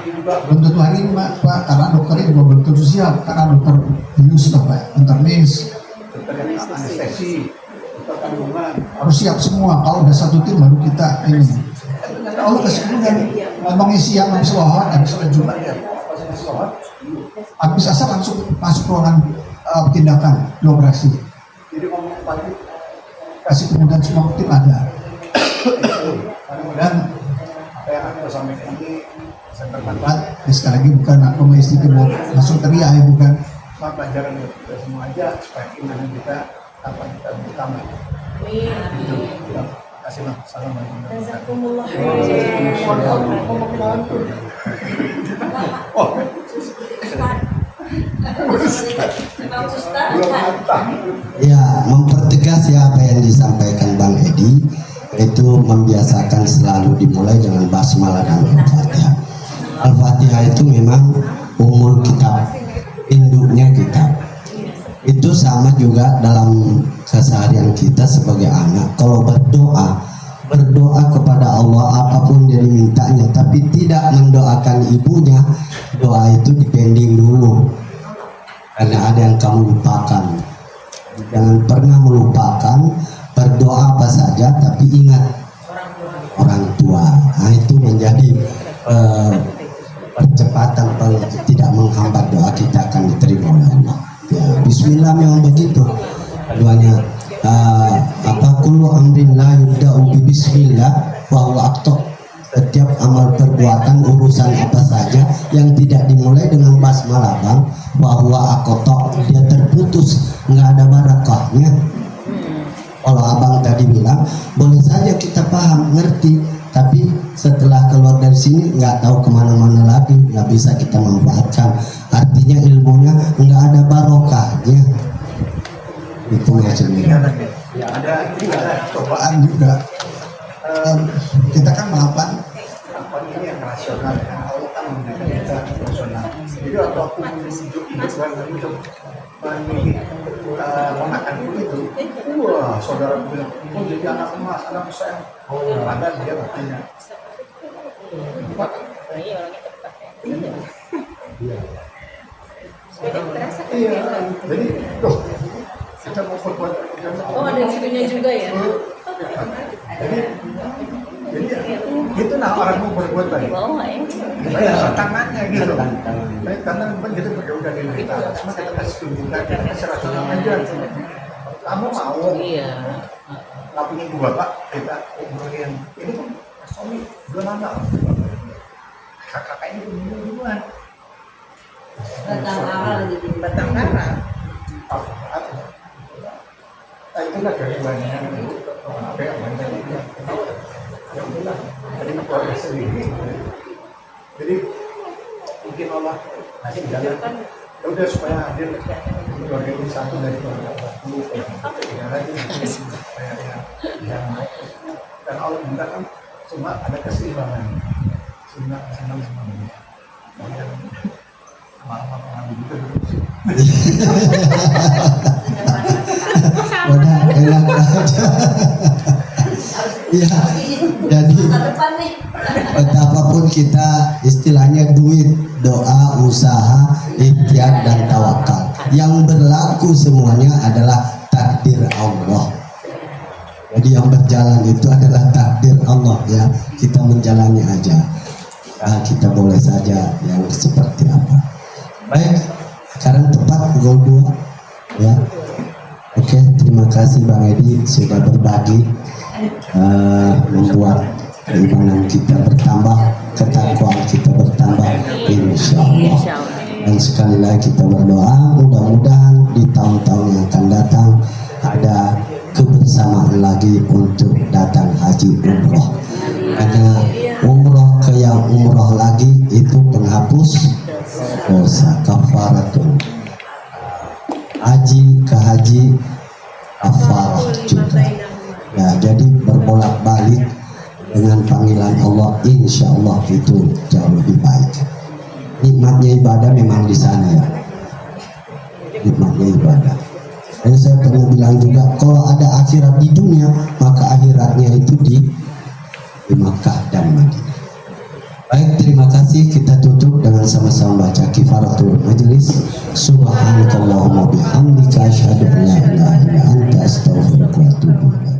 belum tentu hari ini Pak, karena dokter ini juga belum tentu siap, karena dokter bius Pak, internis, dokter anestesi, dokter kandungan harus siap semua. Kalau udah satu tim baru kita ini. Allah kasih kemudian ngomongin siang habis sholat, habis sholat Jumat ya, habis asar langsung masuk ruangan tindakan di operasi. Jadi ngomong pagi kasih kemudian semua tim ada. Mudah-mudahan apa yang kita sampaikan ini bisa bermanfaat. Sekali lagi bukan aku mau langsung teriak ya, bukan. Cuma pelajaran buat kita semua aja supaya iman kita apa kita bertambah. Terima kasih Bang. Assalamualaikum. Jazakumullah. Ya, mempertegas ya apa yang disampaikan Bang Edi, itu membiasakan selalu dimulai dengan basmalah dan Al-Fatihah. Al-Fatihah itu memang umur kitab, induknya kitab. Itu sama juga dalam keseharian kita sebagai anak. Kalau berdoa kepada Allah apapun yang dimintanya, tapi tidak mendoakan ibunya, doa itu dipending dulu. Karena ada yang kamu lupakan. Jangan pernah melupakan, berdoa apa saja, tapi ingat orang tua. Nah, itu menjadi percepatan tidak menghambat doa kita akan diterima oleh Allah. Ya, bismillah memang begitu. Keduanya kullu amrin la yubda'u bi bismillah wa huwa aqta. Setiap amal perbuatan urusan apa saja yang tidak dimulai dengan basmalah Bang, wa huwa aqta, dia terputus, nggak ada barakahnya. Kalau Abang tadi bilang boleh saja kita paham, ngerti, tapi setelah keluar dari sini nggak tahu kemana-mana lagi, nggak bisa kita manfaatkan. Artinya ilmunya nggak ada barokahnya. Itu maksudnya. Ya, ada cobaan juga. Kita kan melakukan ini yang rasional, ya. Allah kan memberikan kita rasional. Jadi waktu aku menunjuk untuk memilih ponakan itu, wah saudara bilang, oh jadi anak emas, anak saya. Padahal dia bertanya. Iya. Jadi, loh, kita mau berbuat. Oh, ada situnya juga ya. Jadi itu nah orang mau berbuat baik. Tantangannya gitu. Baik karena kita udah di kita, cuma kita kasih tunjukkan, kita kasih rasional aja. Kamu mau? Iya. Nggak punya dua Pak, kita obrolin. Ini kan suami dua anak. Kakak ini punya duluan. Batang kara. Itu lah dari banyak apa yang banyak yang bilang tadi keluarga sendiri. Jadi mungkin Allah kasih jalan ya udah supaya hadir keluarga ini satu dari keluarga satu ya lagi supaya yang dan Allah minta kan semua ada keseimbangan senang semuanya dan malam-malam juga udah enak aja. Ya, jadi betapapun kita istilahnya duit, doa, usaha, ikhtiar dan tawakal, yang berlaku semuanya adalah takdir Allah. Jadi yang berjalan itu adalah takdir Allah ya. Kita menjalani aja. Nah, kita boleh saja yang seperti apa. Baik, sekarang tepat pukul 2 ya. Oke, terima kasih Bang Edi sudah berbagi, membuat keimanan kita bertambah, ketakwaan kita bertambah, insya Allah. Dan sekali lagi kita berdoa, mudah-mudahan di tahun-tahun yang akan datang ada kebersamaan lagi untuk datang haji umroh. Karena umroh ke yang umroh lagi itu penghapus dosa, kafaratun. Haji ke haji kafarah juga ya, jadi berbolak-balik dengan panggilan Allah, insya Allah itu jauh lebih baik. Nikmatnya ibadah memang di sana ya, nikmatnya ibadah. Dan saya pernah bilang juga, kalau ada akhirat di dunia, maka akhiratnya itu di Makkah dan Madinah. Baik, terima kasih. Kita tutup dengan sama-sama baca kifaratul majelis. Subhanakallahumma bihamdika asyhadu an la ilaha illa anta astaghfiruka wa atubu ilaik.